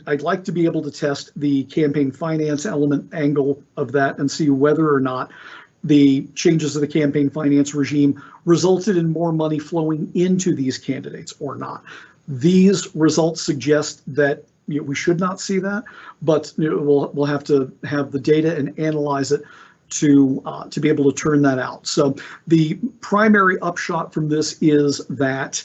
I'd like to be able to test the campaign finance angle of that and see whether or not the changes of the campaign finance regime resulted in more money flowing into these candidates or not. These results suggest that we should not see that, but we'll have to have the data and analyze it to be able to turn that out. So the primary upshot from this is that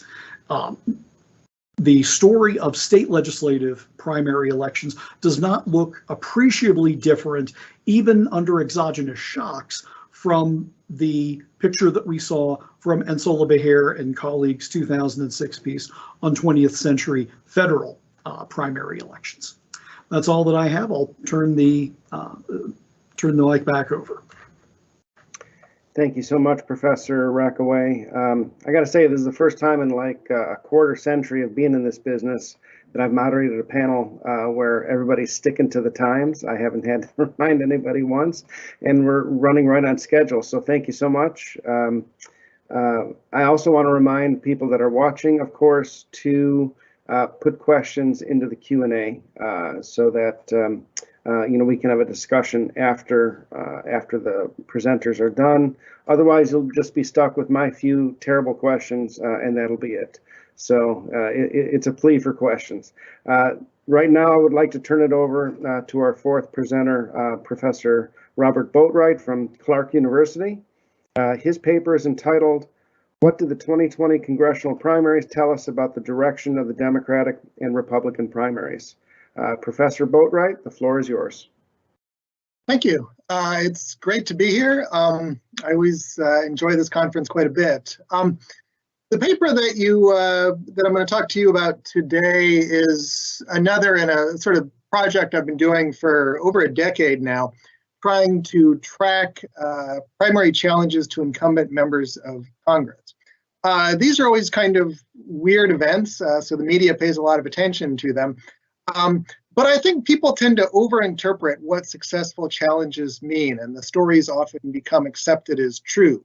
the story of state legislative primary elections does not look appreciably different, even under exogenous shocks, from the picture that we saw from Ensola Beher and colleagues' 2006 piece on 20th century federal primary elections. That's all that I have. I'll turn the mic back over.
Thank you so much, Professor Rackaway. I got to say, this is the first time in like a quarter century of being in this business that I've moderated a panel where everybody's sticking to the times. I haven't had to remind anybody once, and we're running right on schedule. So thank you so much. I also want to remind people that are watching, of course, to put questions into the Q&A so that we can have a discussion after the presenters are done. Otherwise, you'll just be stuck with my few terrible questions, and that'll be it. So it's a plea for questions. Right now, I would like to turn it over to our fourth presenter, Professor Robert Boatwright from Clark University. His paper is entitled, "What did the 2020 congressional primaries tell us about the direction of the Democratic and Republican primaries?" Professor Boatwright, the floor is yours.
Thank you. It's great to be here. I always enjoy this conference quite a bit. The paper that I'm going to talk to you about today is another in a sort of project I've been doing for over a decade now, trying to track primary challenges to incumbent members of Congress. These are always kind of weird events, so the media pays a lot of attention to them. But I think people tend to overinterpret what successful challenges mean, and the stories often become accepted as true.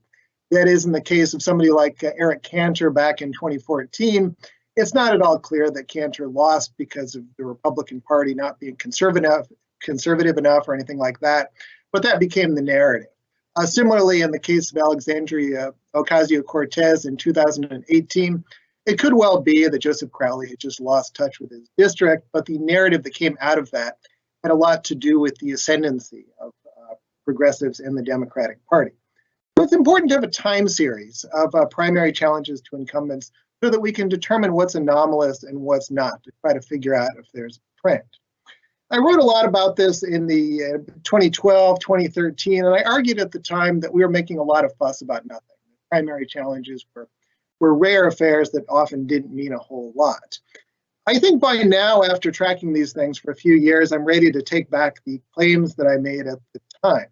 That is, in the case of somebody like Eric Cantor back in 2014, it's not at all clear that Cantor lost because of the Republican Party not being conservative enough or anything like that, but that became the narrative. Similarly, in the case of Alexandria Ocasio-Cortez in 2018, it could well be that Joseph Crowley had just lost touch with his district, but the narrative that came out of that had a lot to do with the ascendancy of progressives in the Democratic Party. So it's important to have a time series of primary challenges to incumbents so that we can determine what's anomalous and what's not, to try to figure out if there's a trend. I wrote a lot about this in the 2012, 2013, and I argued at the time that we were making a lot of fuss about nothing. Primary challenges were rare affairs that often didn't mean a whole lot. I think by now, after tracking these things for a few years, I'm ready to take back the claims that I made at the time.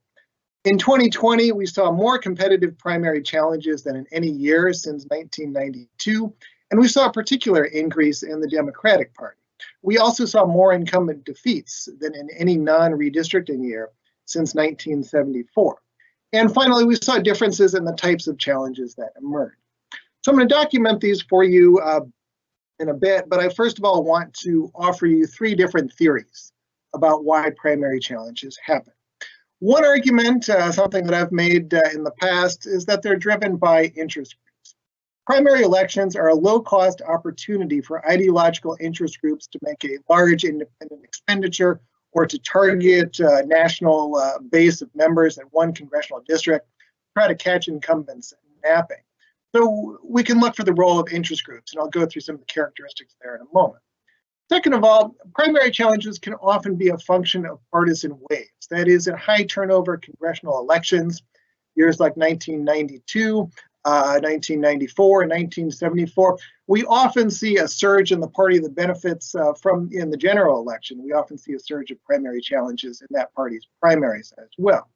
In 2020, we saw more competitive primary challenges than in any year since 1992, and we saw a particular increase in the Democratic Party. We also saw more incumbent defeats than in any non-redistricting year since 1974. And finally, we saw differences in the types of challenges that emerged. So I'm going to document these for you in a bit, but I first of all want to offer you three different theories about why primary challenges happen. One argument, something that I've made in the past, is that they're driven by interest groups. Primary elections are a low-cost opportunity for ideological interest groups to make a large independent expenditure or to target a national base of members in one congressional district, try to catch incumbents napping. So we can look for the role of interest groups, and I'll go through some of the characteristics there in a moment. Second of all, primary challenges can often be a function of partisan waves. That is, in high turnover congressional elections, years like 1992, 1994, and 1974, we often see a surge in the party that benefits in the general election. We often see a surge of primary challenges in that party's primaries as well.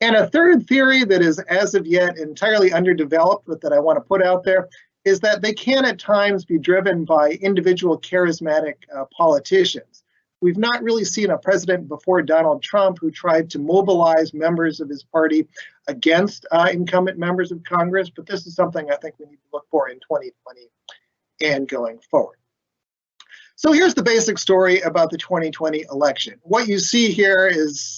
And a third theory that is as of yet entirely underdeveloped, but that I want to put out there, is that they can at times be driven by individual charismatic politicians We've not really seen a president before Donald Trump who tried to mobilize members of his party against incumbent members of Congress, but this is something I think we need to look for in 2020 and going forward. So here's the basic story about the 2020 election. What you see here is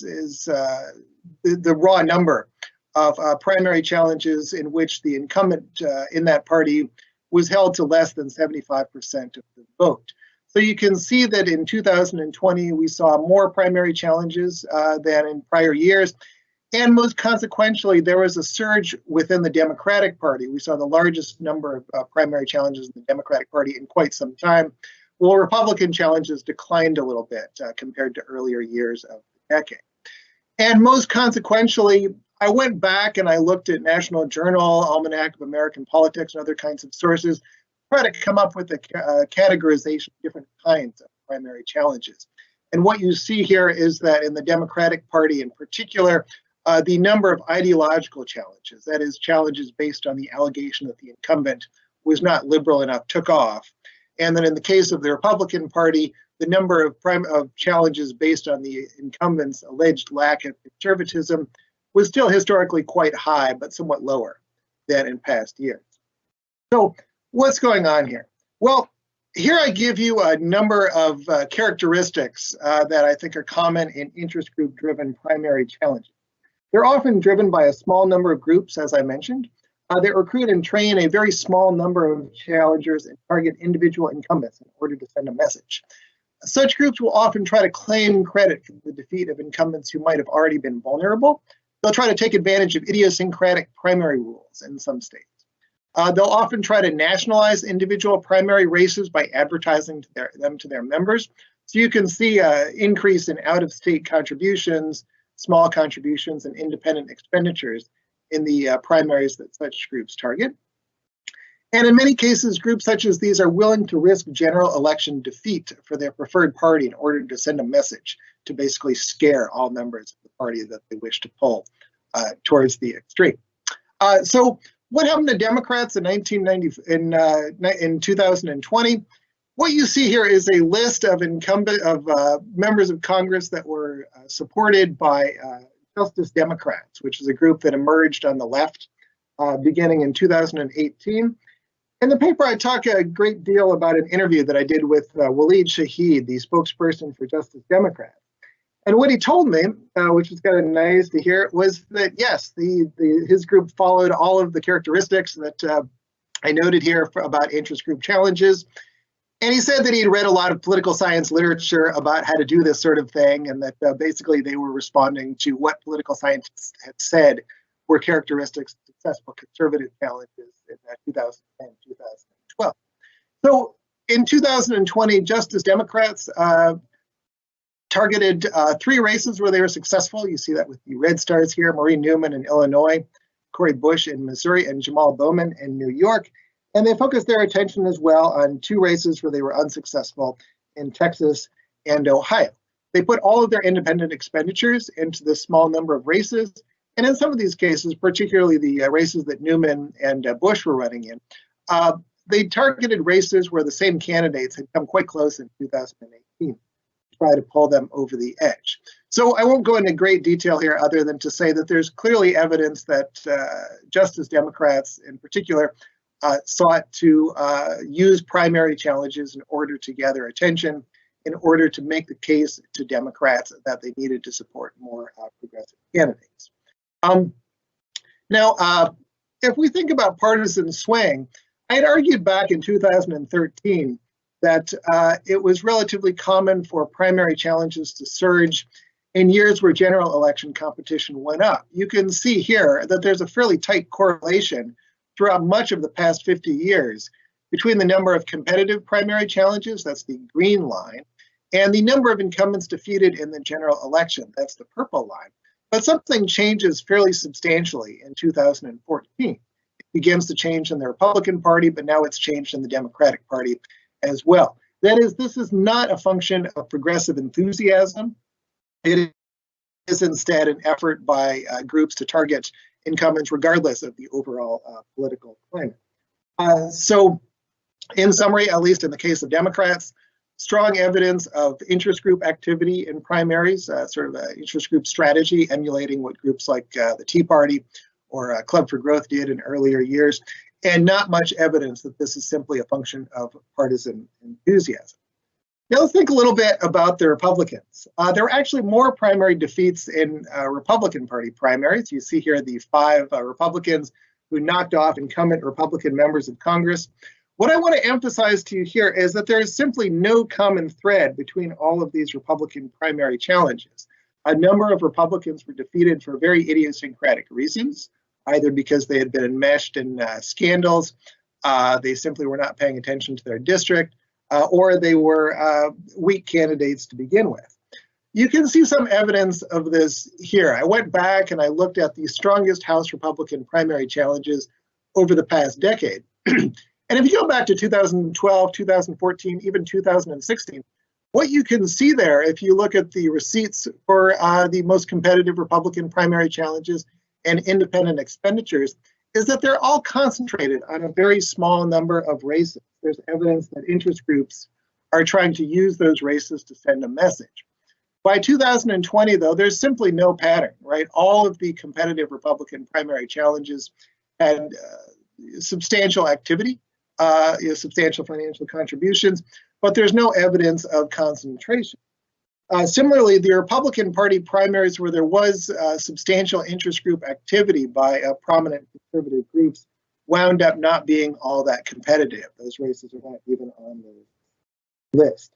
the raw number of primary challenges in which the incumbent in that party was held to less than 75% of the vote. So you can see that in 2020, we saw more primary challenges than in prior years. And most consequentially, there was a surge within the Democratic Party. We saw the largest number of primary challenges in the Democratic Party in quite some time, while Republican challenges declined a little bit compared to earlier years of the decade. And most consequentially, I went back and I looked at National Journal, Almanac of American Politics, and other kinds of sources, try to come up with a categorization of different kinds of primary challenges. And what you see here is that in the Democratic Party in particular, the number of ideological challenges, that is, challenges based on the allegation that the incumbent was not liberal enough, took off. And then in the case of the Republican Party, the number of challenges based on the incumbent's alleged lack of conservatism was still historically quite high, but somewhat lower than in past years. So what's going on here? Well, here I give you a number of characteristics that I think are common in interest group-driven primary challenges. They're often driven by a small number of groups, as I mentioned. They recruit and train a very small number of challengers and target individual incumbents in order to send a message. Such groups will often try to claim credit for the defeat of incumbents who might have already been vulnerable. They'll try to take advantage of idiosyncratic primary rules in some states. They'll often try to nationalize individual primary races by advertising them to their members. So you can see an increase in out-of-state contributions, small contributions, and independent expenditures in the primaries that such groups target. And in many cases, groups such as these are willing to risk general election defeat for their preferred party in order to send a message to basically scare all members of the party that they wish to pull towards the extreme. So what happened to Democrats in 2020? What you see here is a list of members of Congress that were supported by Justice Democrats, which is a group that emerged on the left beginning in 2018. In the paper, I talk a great deal about an interview that I did with Waleed Shahid, the spokesperson for Justice Democrats. And what he told me, which was kind of nice to hear, was that yes, his group followed all of the characteristics that I noted here about interest group challenges. And he said that he'd read a lot of political science literature about how to do this sort of thing, and that basically they were responding to what political scientists had said were characteristics of successful conservative challenges in 2010, 2012. So in 2020, Justice Democrats targeted 3 races where they were successful. You see that with the red stars here: Maureen Newman in Illinois, Cori Bush in Missouri, and Jamal Bowman in New York. And they focused their attention as well on 2 races where they were unsuccessful in Texas and Ohio. They put all of their independent expenditures into this small number of races. And in some of these cases, particularly the races that Newman and Bush were running in, they targeted races where the same candidates had come quite close in 2018 to try to pull them over the edge. So I won't go into great detail here other than to say that there's clearly evidence that Justice Democrats in particular sought to use primary challenges in order to gather attention, in order to make the case to Democrats that they needed to support more progressive candidates. Now, if we think about partisan swing, I had argued back in 2013 that it was relatively common for primary challenges to surge in years where general election competition went up. You can see here that there's a fairly tight correlation throughout much of the past 50 years between the number of competitive primary challenges, that's the green line, and the number of incumbents defeated in the general election, that's the purple line. But something changes fairly substantially in 2014. It begins to change in the Republican Party, but now it's changed in the Democratic Party as well. That is, this is not a function of progressive enthusiasm. It is instead an effort by groups to target incumbents regardless of the overall political climate. So in summary, at least in the case of Democrats, strong evidence of interest group activity in primaries, sort of an interest group strategy emulating what groups like the Tea Party or Club for Growth did in earlier years, and not much evidence that this is simply a function of partisan enthusiasm. Now let's think a little bit about the Republicans. There were actually more primary defeats in Republican Party primaries. You see here the 5 Republicans who knocked off incumbent Republican members of Congress. What I want to emphasize to you here is that there is simply no common thread between all of these Republican primary challenges. A number of Republicans were defeated for very idiosyncratic reasons, either because they had been enmeshed in scandals, they simply were not paying attention to their district, or they were weak candidates to begin with. You can see some evidence of this here. I went back and I looked at the strongest House Republican primary challenges over the past decade. And if you go back to 2012, 2014, even 2016, what you can see there, if you look at the receipts for the most competitive Republican primary challenges and independent expenditures, is that they're all concentrated on a very small number of races. There's evidence that interest groups are trying to use those races to send a message. By 2020, though, there's simply no pattern, right? All of the competitive Republican primary challenges had substantial activity, substantial financial contributions, but there's no evidence of concentration. Similarly, the Republican Party primaries where there was substantial interest group activity by prominent conservative groups wound up not being all that competitive. Those races are not even on the list.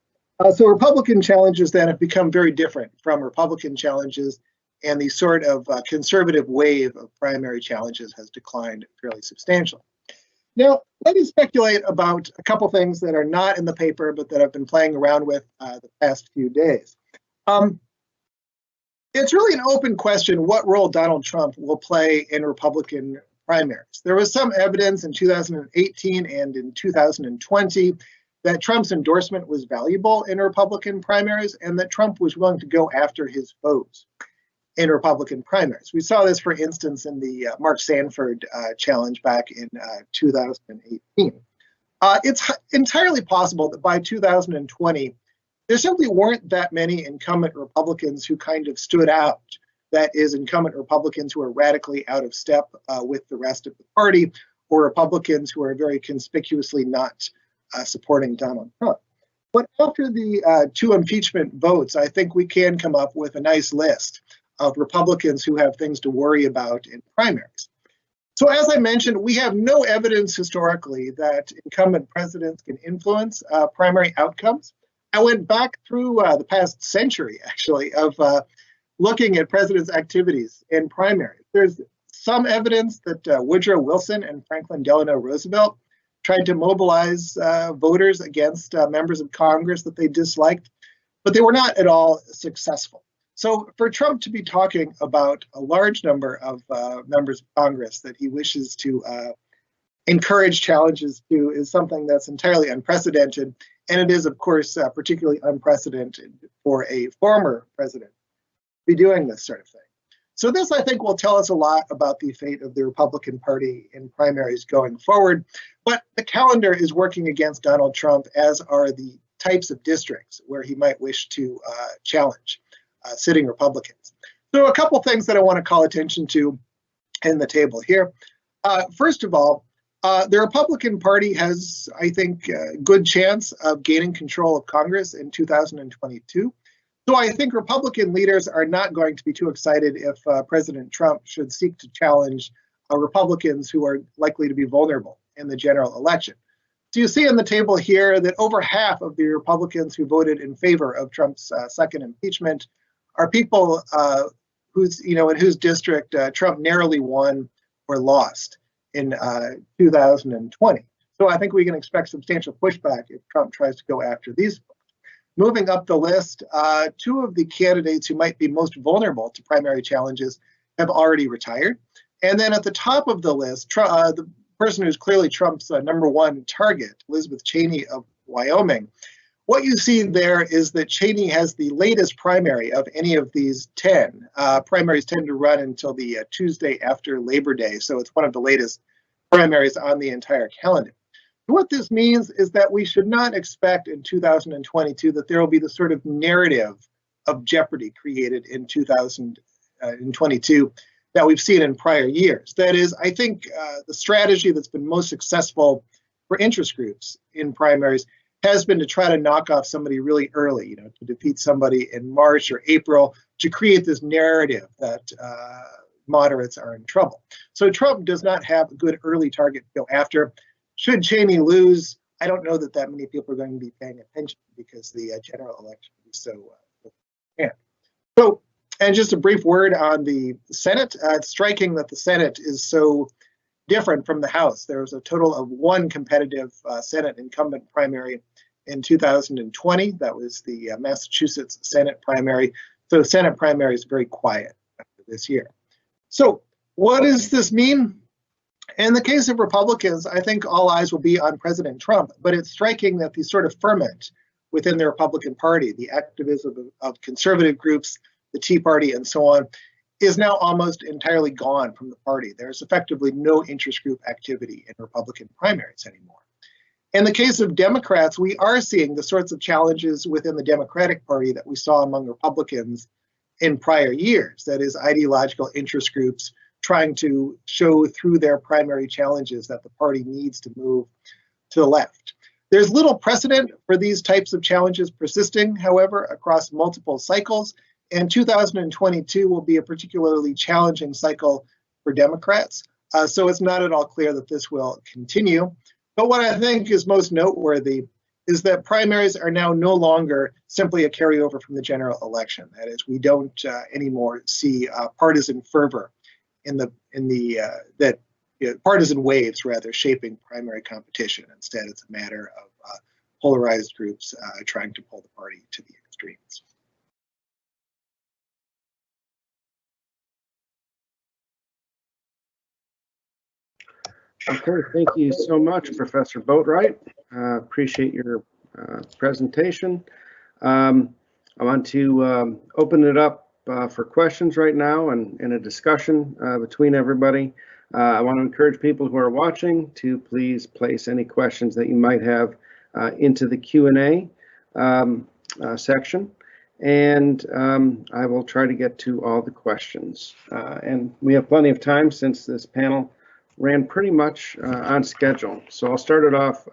So Republican challenges then have become very different from Republican challenges, and the sort of conservative wave of primary challenges has declined fairly substantially. Now, let me speculate about a couple things that are not in the paper, but that I've been playing around with the past few days. It's really an open question what role Donald Trump will play in Republican primaries. There was some evidence in 2018 and in 2020 that Trump's endorsement was valuable in Republican primaries and that Trump was willing to go after his foes in Republican primaries. We saw this, for instance, in the Mark Sanford challenge back in 2018. It's entirely possible that by 2020, there simply weren't that many incumbent Republicans who kind of stood out. That is, incumbent Republicans who are radically out of step with the rest of the party, or Republicans who are very conspicuously not supporting Donald Trump. But after the 2 impeachment votes, I think we can come up with a nice list of Republicans who have things to worry about in primaries. So as I mentioned, we have no evidence historically that incumbent presidents can influence primary outcomes. I went back through the past century, actually, of looking at presidents' activities in primaries. There's some evidence that Woodrow Wilson and Franklin Delano Roosevelt tried to mobilize voters against members of Congress that they disliked, but they were not at all successful. So for Trump to be talking about a large number of members of Congress that he wishes to encourage challenges to is something that's entirely unprecedented. And it is, of course, particularly unprecedented for a former president to be doing this sort of thing. So this, I think, will tell us a lot about the fate of the Republican Party in primaries going forward. But the calendar is working against Donald Trump, as are the types of districts where he might wish to challenge sitting Republicans. So a couple things that I want to call attention to in the table here. First of all, the Republican Party has, I think, a good chance of gaining control of Congress in 2022. So I think Republican leaders are not going to be too excited if President Trump should seek to challenge Republicans who are likely to be vulnerable in the general election. So you see on the table here that over half of the Republicans who voted in favor of Trump's second impeachment are people in whose district Trump narrowly won or lost in 2020. So I think we can expect substantial pushback if Trump tries to go after these folks. Moving up the list, 2 of the candidates who might be most vulnerable to primary challenges have already retired. And then at the top of the list, the person who's clearly Trump's #1 target, Elizabeth Cheney of Wyoming. What you see there is that Cheney has the latest primary of any of these 10. Primaries tend to run until the Tuesday after Labor Day, so it's one of the latest primaries on the entire calendar. What this means is that we should not expect in 2022 that there will be the sort of narrative of jeopardy created in 2022 that we've seen in prior years. That is, I think the strategy that's been most successful for interest groups in primaries has been to try to knock off somebody really early, to defeat somebody in March or April, to create this narrative that moderates are in trouble. So Trump does not have a good early target to go after. Should Cheney lose, I don't know that many people are going to be paying attention because the general election is so So, and just a brief word on the Senate. It's striking that the Senate is so different from the House. There was a total of one competitive Senate incumbent primary in 2020. That was the Massachusetts Senate primary. So the Senate primary is very quiet this year. So what does this mean? In the case of Republicans, I think all eyes will be on President Trump, but it's striking that the sort of ferment within the Republican Party, the activism of conservative groups, the Tea Party, and so on, is now almost entirely gone from the party. There's effectively no interest group activity in Republican primaries anymore. In the case of Democrats, we are seeing the sorts of challenges within the Democratic Party that we saw among Republicans in prior years. That is, ideological interest groups trying to show through their primary challenges that the party needs to move to the left. There's little precedent for these types of challenges persisting, however, across multiple cycles, and 2022 will be a particularly challenging cycle for Democrats. So it's not at all clear that this will continue. But what I think is most noteworthy is that primaries are now no longer simply a carryover from the general election. That is, we don't anymore see partisan fervor partisan waves rather shaping primary competition. Instead, it's a matter of polarized groups trying to pull the party to the extremes.
Okay, thank you so much, Professor Boatwright. Appreciate your presentation. I want to open it up for questions right now and a discussion between everybody. I want to encourage people who are watching to please place any questions that you might have into the Q&A section, and I will try to get to all the questions. And we have plenty of time since this panel ran pretty much on schedule. So I'll start it off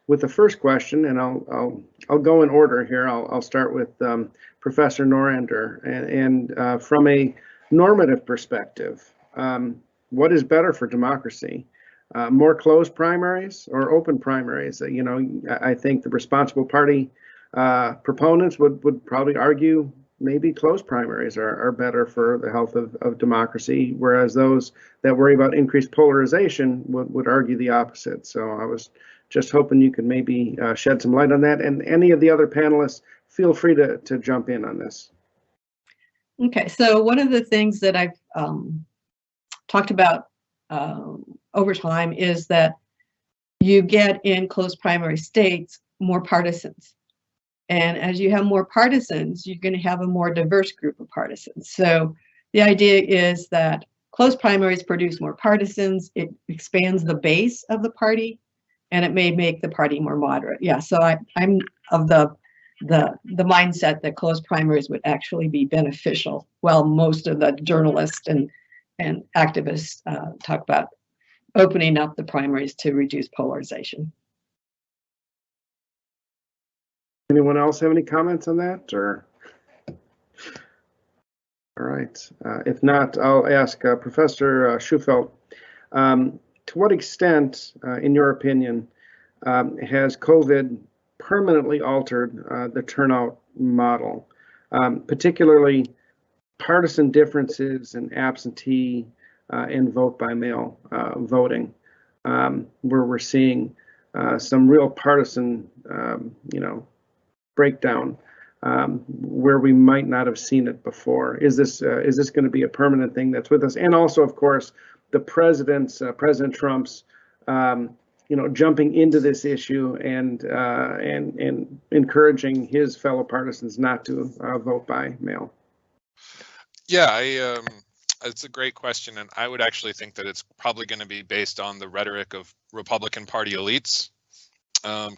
with the first question, and I'll go in order here. I'll start with Professor Norander, and from a normative perspective, what is better for democracy? More closed primaries or open primaries? I think the responsible party proponents would probably argue maybe closed primaries are better for the health of democracy, whereas those that worry about increased polarization would argue the opposite. So I was just hoping you could maybe shed some light on that, and any of the other panelists, feel free to jump in on this.
Okay, so one of the things that I've talked about over time is that you get in closed primary states more partisans. And as you have more partisans, you're going to have a more diverse group of partisans. So the idea is that closed primaries produce more partisans, it expands the base of the party, and it may make the party more moderate. Yeah, so I'm of the mindset that closed primaries would actually be beneficial, while most of the journalists and activists talk about opening up the primaries to reduce polarization.
Anyone else have any comments on that? Or all right, if not, I'll ask Professor Shufelt. To what extent, in your opinion, has COVID permanently altered the turnout model, particularly partisan differences in absentee and vote by mail voting, where we're seeing some real partisan, breakdown where we might not have seen it before? Is this going to be a permanent thing that's with us? And also, of course, the President Trump's, jumping into this issue and encouraging his fellow partisans not to vote by mail.
Yeah, It's a great question, and I would actually think that it's probably going to be based on the rhetoric of Republican Party elites,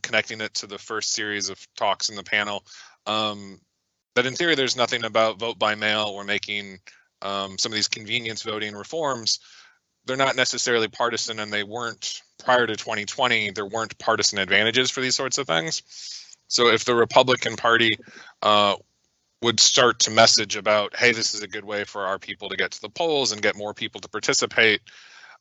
connecting it to the first series of talks in the panel. That in theory, there's nothing about vote by mail or making some of these convenience voting reforms. They're not necessarily partisan, and they weren't prior to 2020. There weren't partisan advantages for these sorts of things. So if the Republican Party would start to message about, hey, this is a good way for our people to get to the polls and get more people to participate,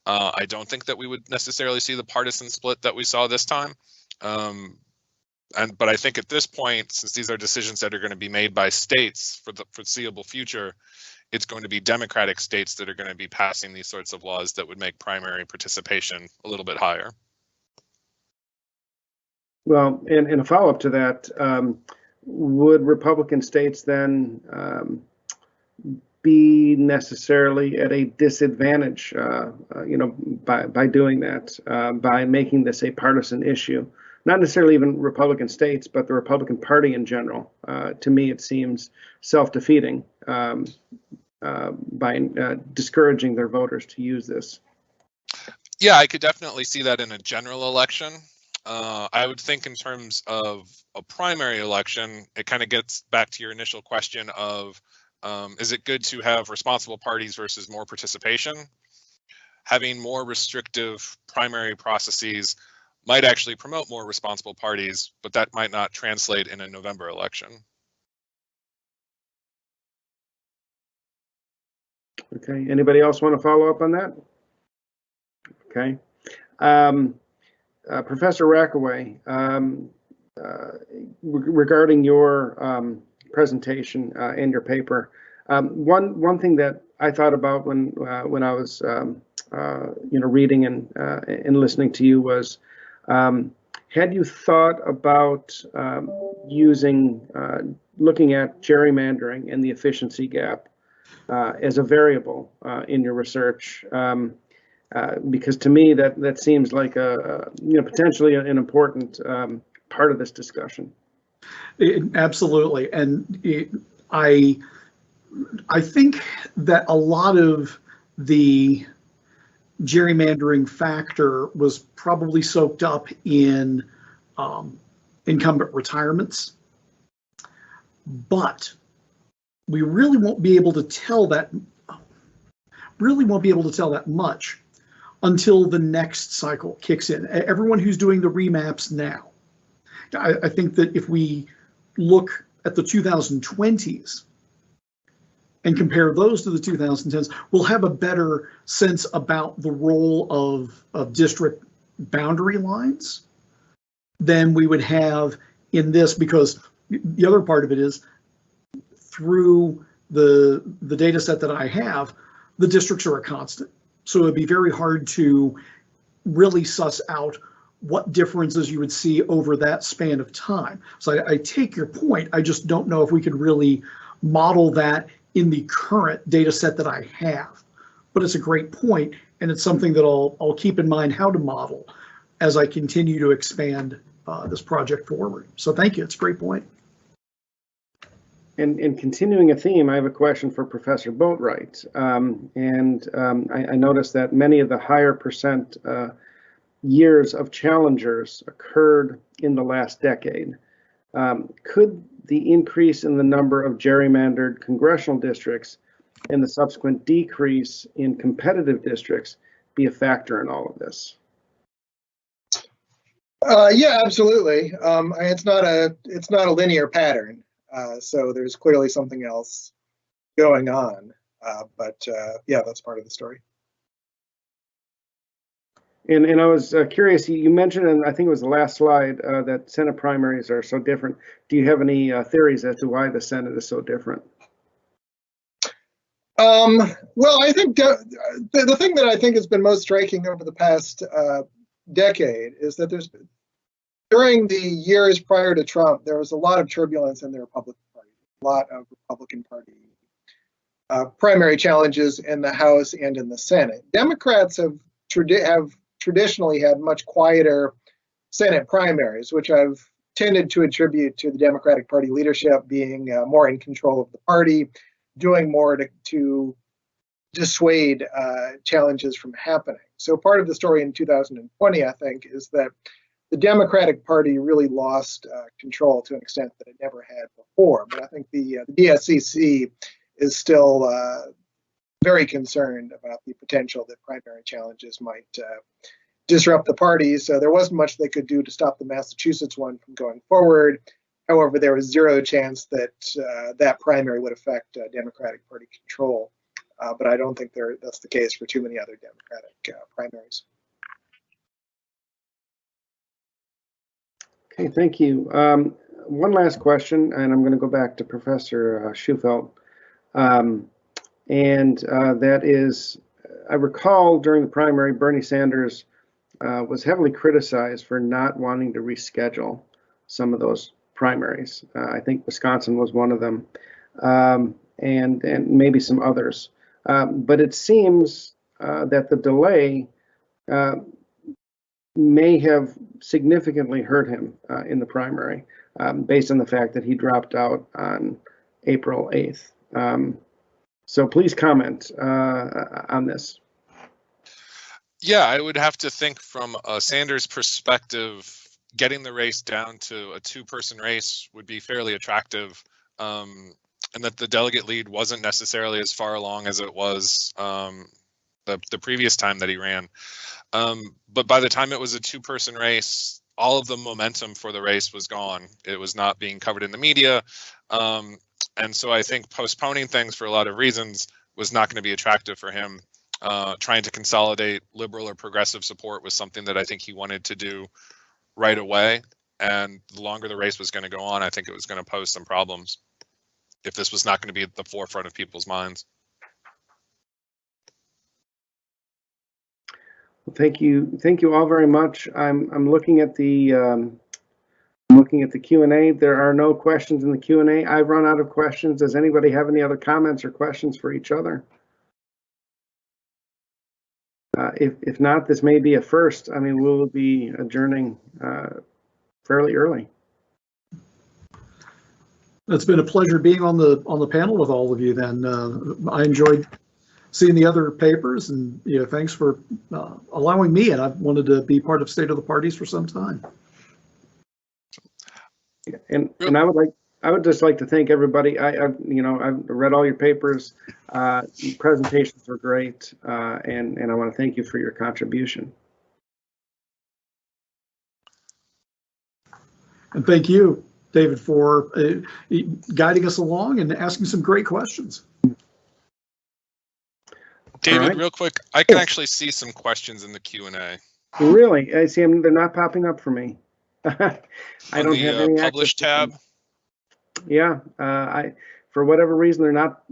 I don't think that we would necessarily see the partisan split that we saw this time. But I think at this point, since these are decisions that are going to be made by states for the foreseeable future, it's going to be Democratic states that are going to be passing these sorts of laws that would make primary participation a little bit higher.
Well, and a follow-up to that, would Republican states then be necessarily at a disadvantage, by doing that, by making this a partisan issue? Not necessarily even Republican states, but the Republican Party in general. To me, it seems self-defeating by discouraging their voters to use this.
Yeah, I could definitely see that in a general election. I would think in terms of a primary election, it kind of gets back to your initial question of, is it good to have responsible parties versus more participation? Having more restrictive primary processes might actually promote more responsible parties, but that might not translate in a November election.
Okay, anybody else want to follow up on that? Okay. Professor Rackaway, regarding your presentation and your paper, one thing that I thought about when I was reading and listening to you was, had you thought about looking at gerrymandering and the efficiency gap as a variable in your research? Because to me that seems like potentially an important part of this discussion.
Absolutely, and I think that a lot of the gerrymandering factor was probably soaked up in incumbent retirements, but we really won't be able to tell that much until the next cycle kicks in. Everyone who's doing the remaps now, I think that if we look at the 2020s and compare those to the 2010s, we'll have a better sense about the role of district boundary lines than we would have in this, because the other part of it is, through the data set that I have, the districts are a constant. So it'd be very hard to really suss out what differences you would see over that span of time. So I take your point. I just don't know if we could really model that in the current data set that I have. But it's a great point, and it's something that I'll keep in mind how to model as I continue to expand this project forward. So thank you. It's a great point.
And continuing a theme, I have a question for Professor Boatwright. I noticed that many of the higher percent years of challengers occurred in the last decade. Could the increase in the number of gerrymandered congressional districts and the subsequent decrease in competitive districts be a factor in all of this?
Yeah, absolutely. It's not a linear pattern. So there's clearly something else going on, but yeah, that's part of the story.
And I was curious, you mentioned, and I think it was the last slide, that Senate primaries are so different. Do you have any theories as to why the Senate is so different?
Well, I think the thing that I think has been most striking over the past decade is that during the years prior to Trump, there was a lot of turbulence in the Republican Party, a lot of Republican Party primary challenges in the House and in the Senate. Democrats have traditionally had much quieter Senate primaries, which I've tended to attribute to the Democratic Party leadership being more in control of the party, doing more to dissuade challenges from happening. So part of the story in 2020, I think, is that the Democratic Party really lost control to an extent that it never had before. But I think the DSCC is still very concerned about the potential that primary challenges might disrupt the party. So there wasn't much they could do to stop the Massachusetts one from going forward. However, there was zero chance that that primary would affect Democratic Party control. But I don't think that's the case for too many other Democratic primaries.
Okay, thank you. One last question, and I'm going to go back to Professor Shufelt. That is, I recall during the primary, Bernie Sanders was heavily criticized for not wanting to reschedule some of those primaries. I think Wisconsin was one of them, and maybe some others. But it seems that the delay may have significantly hurt him in the primary, based on the fact that he dropped out on April 8th. So please comment on this.
Yeah, I would have to think from a Sanders perspective, getting the race down to a two-person race would be fairly attractive, and that the delegate lead wasn't necessarily as far along as it was the previous time that he ran. But by the time it was a two-person race, all of the momentum for the race was gone. It was not being covered in the media. And so I think postponing things for a lot of reasons was not going to be attractive for him. Trying to consolidate liberal or progressive support was something that I think he wanted to do right away. And the longer the race was going to go on, I think it was going to pose some problems if this was not going to be at the forefront of people's minds.
Well, thank you all very much. I'm looking at the Q&A. There are no questions in the Q&A. I've run out of questions. Does anybody have any other comments or questions for each other? If not, this may be a first. I mean, we'll be adjourning fairly early.
It's been a pleasure being on the panel with all of you. Then I enjoyed seeing the other papers, and thanks for allowing me. And I've wanted to be part of State of the Parties for some time.
And I would just like to thank everybody. I've read all your papers. Presentations were great, and I want to thank you for your contribution.
And thank you, David, for guiding us along and asking some great questions.
David,
right.
Real quick, I can actually see some questions in the Q&A.
Really? I see them. They're not popping up for me. I don't have any
publish tab.
Yeah, for whatever reason they're not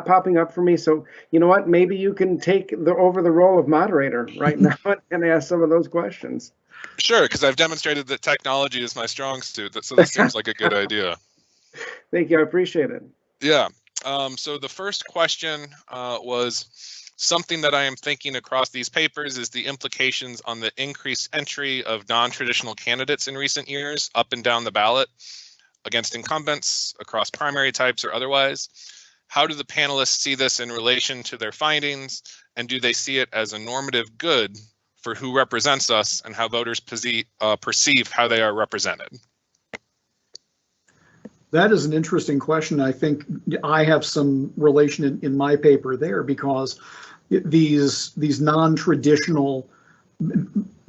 popping up for me. So you know what? Maybe you can take over the role of moderator right now and ask some of those questions.
Sure, because I've demonstrated that technology is my strong suit. So this seems like a good idea.
Thank you. I appreciate it.
Yeah. So the first question was something that I am thinking across these papers is the implications on the increased entry of non-traditional candidates in recent years up and down the ballot against incumbents across primary types or otherwise. How do the panelists see this in relation to their findings, and do they see it as a normative good for who represents us and how voters perceive how they are represented?
That is an interesting question. I think I have some relation in my paper there, because these non-traditional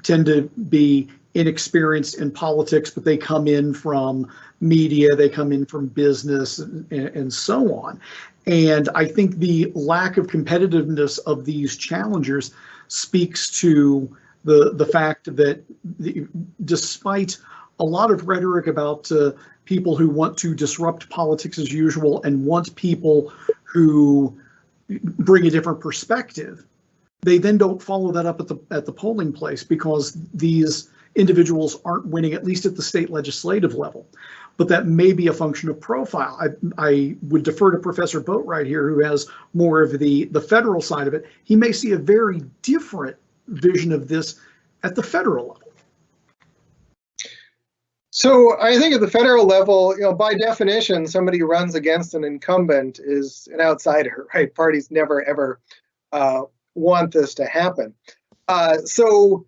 tend to be inexperienced in politics, but they come in from media, they come in from business, and so on. And I think the lack of competitiveness of these challengers speaks to the fact that despite a lot of rhetoric about people who want to disrupt politics as usual and want people who bring a different perspective, they then don't follow that up at the polling place, because these individuals aren't winning, at least at the state legislative level. But that may be a function of profile. I would defer to Professor Boatwright here, who has more of the federal side of it. He may see a very different vision of this at the federal level.
So I think at the federal level, by definition, somebody who runs against an incumbent is an outsider, right? Parties never, ever want this to happen. So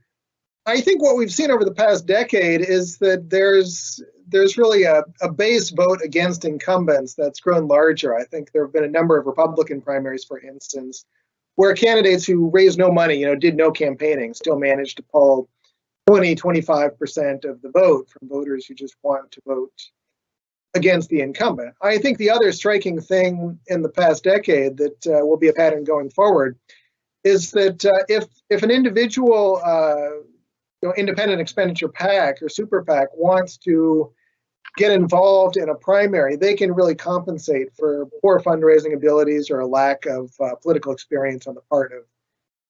I think what we've seen over the past decade is that there's really a base vote against incumbents that's grown larger. I think there have been a number of Republican primaries, for instance, where candidates who raised no money, did no campaigning, still managed to pull 20–25% of the vote from voters who just want to vote against the incumbent. I think the other striking thing in the past decade that will be a pattern going forward is that if an individual independent expenditure PAC or super PAC wants to get involved in a primary, they can really compensate for poor fundraising abilities or a lack of political experience on the part of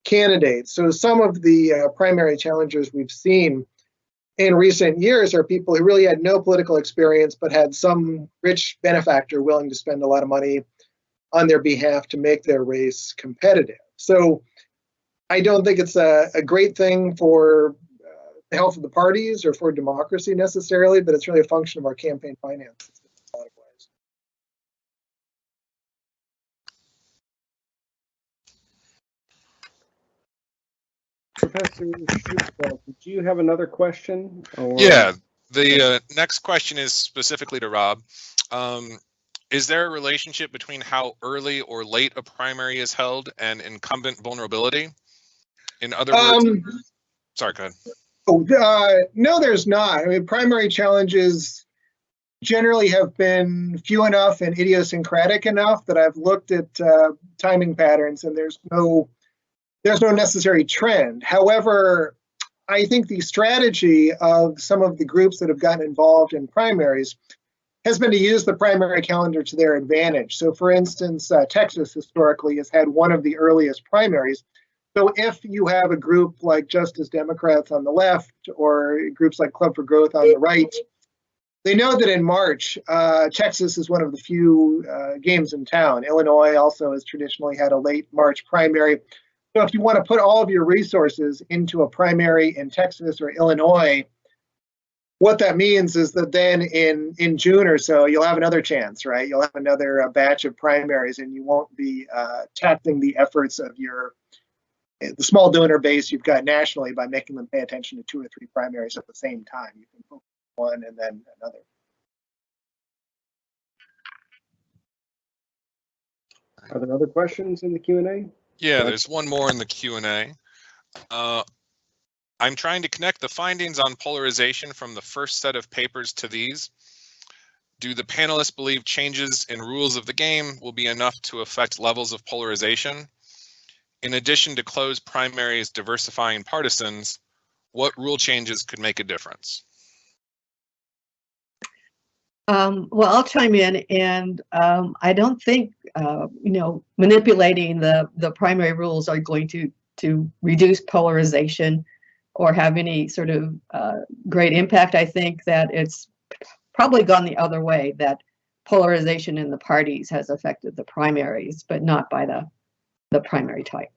candidates. So some of the primary challengers we've seen in recent years are people who really had no political experience but had some rich benefactor willing to spend a lot of money on their behalf to make their race competitive. So I don't think it's a great thing for the health of the parties or for democracy necessarily, but it's really a function of our campaign finances in a lot of ways.
Professor Shufelt, did you have another question?
Yeah, the next question is specifically to Rob. Is there a relationship between how early or late a primary is held and incumbent vulnerability? In other words, sorry, go ahead.
No, there's not. I mean, primary challenges generally have been few enough and idiosyncratic enough that I've looked at timing patterns, and there's no necessary trend. However, I think the strategy of some of the groups that have gotten involved in primaries has been to use the primary calendar to their advantage. So for instance, Texas historically has had one of the earliest primaries. So if you have a group like Justice Democrats on the left or groups like Club for Growth on the right, they know that in March, Texas is one of the few games in town. Illinois also has traditionally had a late March primary. So if you want to put all of your resources into a primary in Texas or Illinois, what that means is that then in June or so, you'll have another chance, right? You'll have another batch of primaries, and you won't be taxing the efforts of the small donor base you've got nationally by making them pay attention to 2 or 3 primaries at the same time. You can focus on one and then another.
Are there other questions in the Q&A?
Yeah, there's one more in the Q&A. I'm trying to connect the findings on polarization from the first set of papers to these. Do the panelists believe changes in rules of the game will be enough to affect levels of polarization? In addition to closed primaries diversifying partisans, what rule changes could make a difference?
Well, I'll chime in, and I don't think manipulating the primary rules are going to reduce polarization or have any sort of great impact. I think that it's probably gone the other way, that polarization in the parties has affected the primaries, but not by the primary type.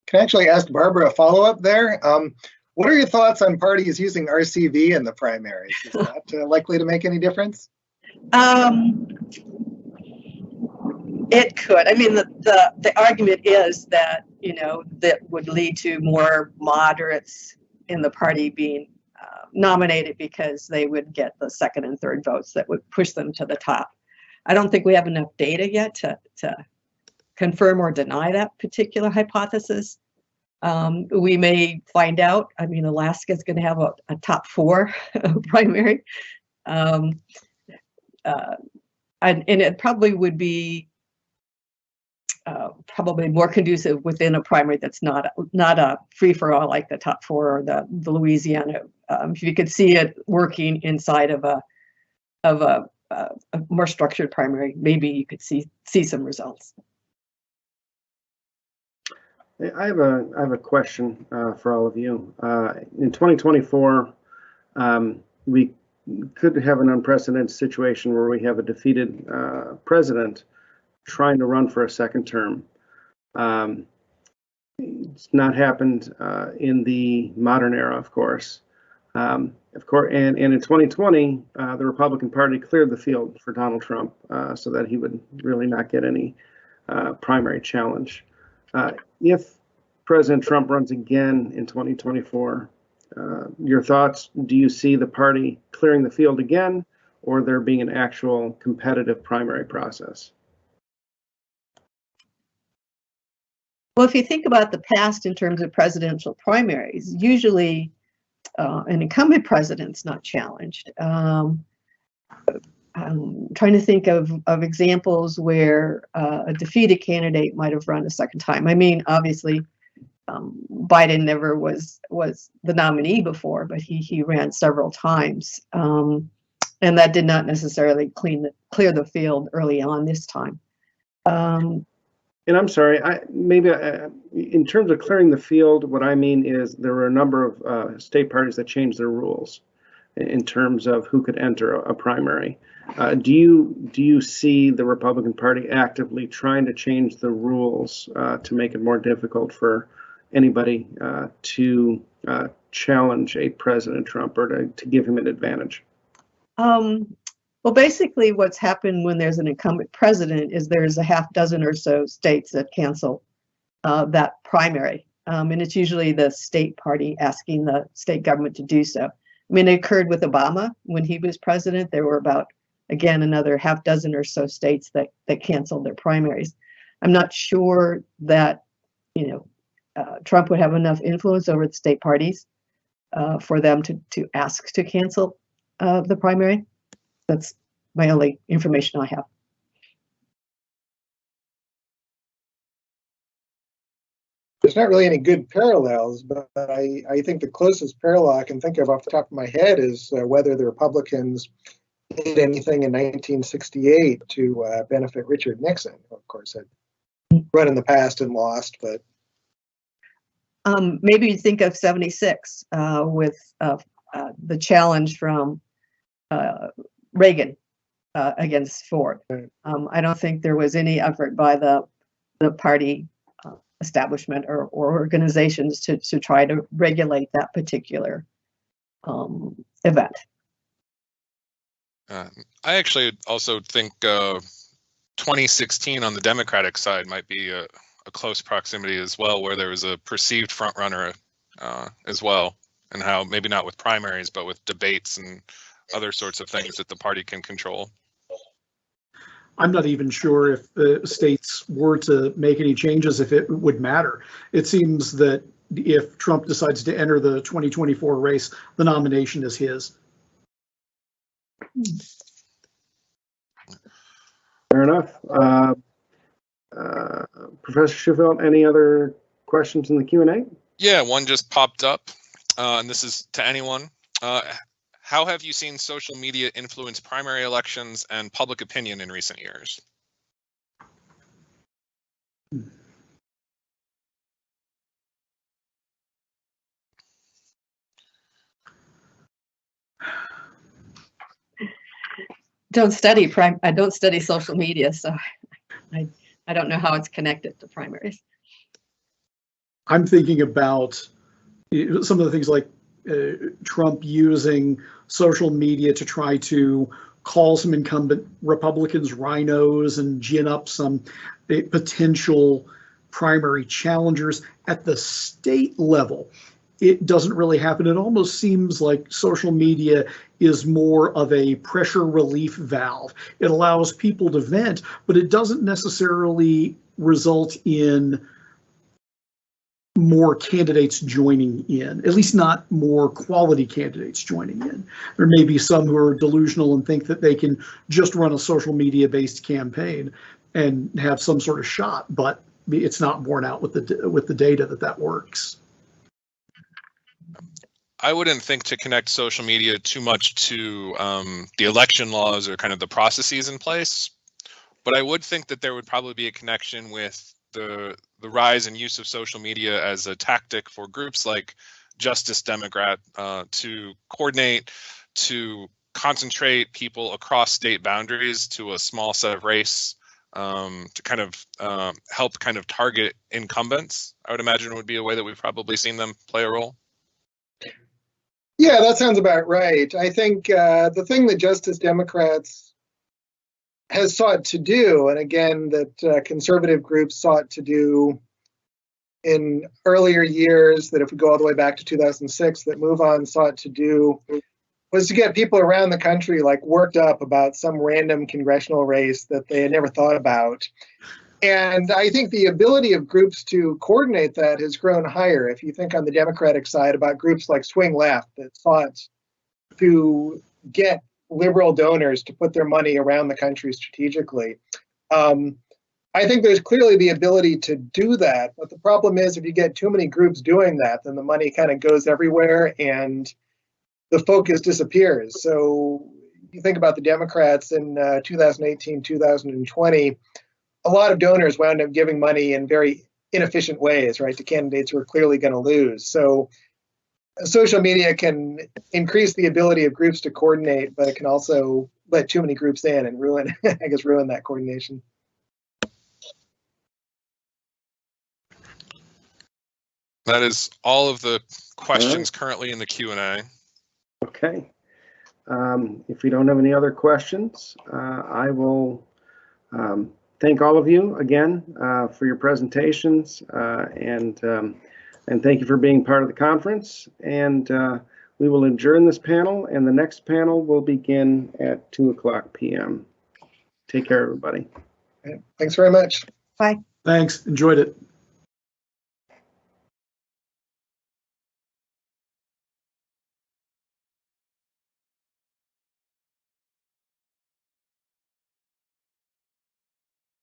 Can I actually ask Barbara a follow-up there? What are your thoughts on parties using RCV in the primaries? Is that likely to make any difference?
It could. I mean, the argument is that, that would lead to more moderates in the party being nominated because they would get the second and third votes that would push them to the top. I don't think we have enough data yet to confirm or deny that particular hypothesis. We may find out. I mean, Alaska is going to have a top 4 primary. And it probably would be probably more conducive within a primary that's not a free-for-all like the top 4 or the Louisiana. If you could see it working inside of a more structured primary, maybe you could see some results.
I have a question for all of you. In 2024, we could have an unprecedented situation where we have a defeated president trying to run for a second term. It's not happened in the modern era, of course. And in 2020, the Republican Party cleared the field for Donald Trump so that he would really not get any primary challenge. If President Trump runs again in 2024, your thoughts? Do you see the party clearing the field again, or there being an actual competitive primary process?
Well, if you think about the past in terms of presidential primaries, usually an incumbent president's not challenged. I'm trying to think of examples where a defeated candidate might have run a second time. I mean, obviously, Biden never was the nominee before, but he ran several times, and that did not necessarily clear the field early on this time.
And I'm sorry, in terms of clearing the field, what I mean is there were a number of state parties that changed their rules in terms of who could enter a primary. Do you see the Republican Party actively trying to change the rules to make it more difficult for anybody to challenge a President Trump or to give him an advantage?
Well, basically what's happened when there's an incumbent president is there's a half dozen or so states that cancel that primary. And it's usually the state party asking the state government to do so. I mean, it occurred with Obama when he was president. There were about, again, another half dozen or so states that canceled their primaries. I'm not sure that, Trump would have enough influence over the state parties for them to ask to cancel the primary. That's my only information I have.
There's not really any good parallels, but I think the closest parallel I can think of off the top of my head is whether the Republicans did anything in 1968 to benefit Richard Nixon, who of course had run in the past and lost, but
maybe you think of 76 with the challenge from Reagan against Ford. I don't think there was any effort by the party establishment or organizations to try to regulate that particular event.
I actually also think 2016 on the Democratic side might be a close proximity as well, where there was a perceived front runner as well, and how maybe not with primaries, but with debates and other sorts of things that the party can control.
I'm not even sure if the states were to make any changes, if it would matter. It seems that if Trump decides to enter the 2024 race, the nomination is his.
Fair enough. Professor Shufelt, any other questions in the Q&A?
Yeah, one just popped up, and this is to anyone. How have you seen social media influence primary elections and public opinion in recent years?
I don't study social media, so I don't know how it's connected to primaries.
I'm thinking about some of the things like Trump using social media to try to call some incumbent Republicans rhinos and gin up some potential primary challengers at the state level. It doesn't really happen. It almost seems like social media is more of a pressure relief valve. It allows people to vent, but it doesn't necessarily result in more candidates joining in, at least not more quality candidates joining in. There may be some who are delusional and think that they can just run a social media based campaign and have some sort of shot, but it's not borne out with the data that works.
I wouldn't think to connect social media too much to the election laws or kind of the processes in place, but I would think that there would probably be a connection with the rise and use of social media as a tactic for groups like Justice Democrat to coordinate, to concentrate people across state boundaries to a small set of race to kind of help kind of target incumbents, I would imagine would be a way that we've probably seen them play a role.
Yeah, that sounds about right. I think the thing that Justice Democrats has sought to do, and again, that conservative groups sought to do in earlier years, that if we go all the way back to 2006, that Move On sought to do, was to get people around the country like worked up about some random congressional race that they had never thought about. And I think the ability of groups to coordinate that has grown higher. If you think on the Democratic side about groups like Swing Left that sought to get liberal donors to put their money around the country strategically. I think there's clearly the ability to do that. But the problem is if you get too many groups doing that, then the money kind of goes everywhere and the focus disappears. So you think about the Democrats in 2018, 2020, a lot of donors wound up giving money in very inefficient ways, right, to candidates who are clearly going to lose. So social media can increase the ability of groups to coordinate, but it can also let too many groups in and ruin, I guess, ruin that coordination.
That is all of the questions currently in the Q&A.
Okay. If we don't have any other questions, I will thank all of you again for your presentations and thank you for being part of the conference. And we will adjourn this panel, and the next panel will begin at 2:00 p.m. Take care, everybody.
Thanks very much.
Bye.
Thanks. Enjoyed it.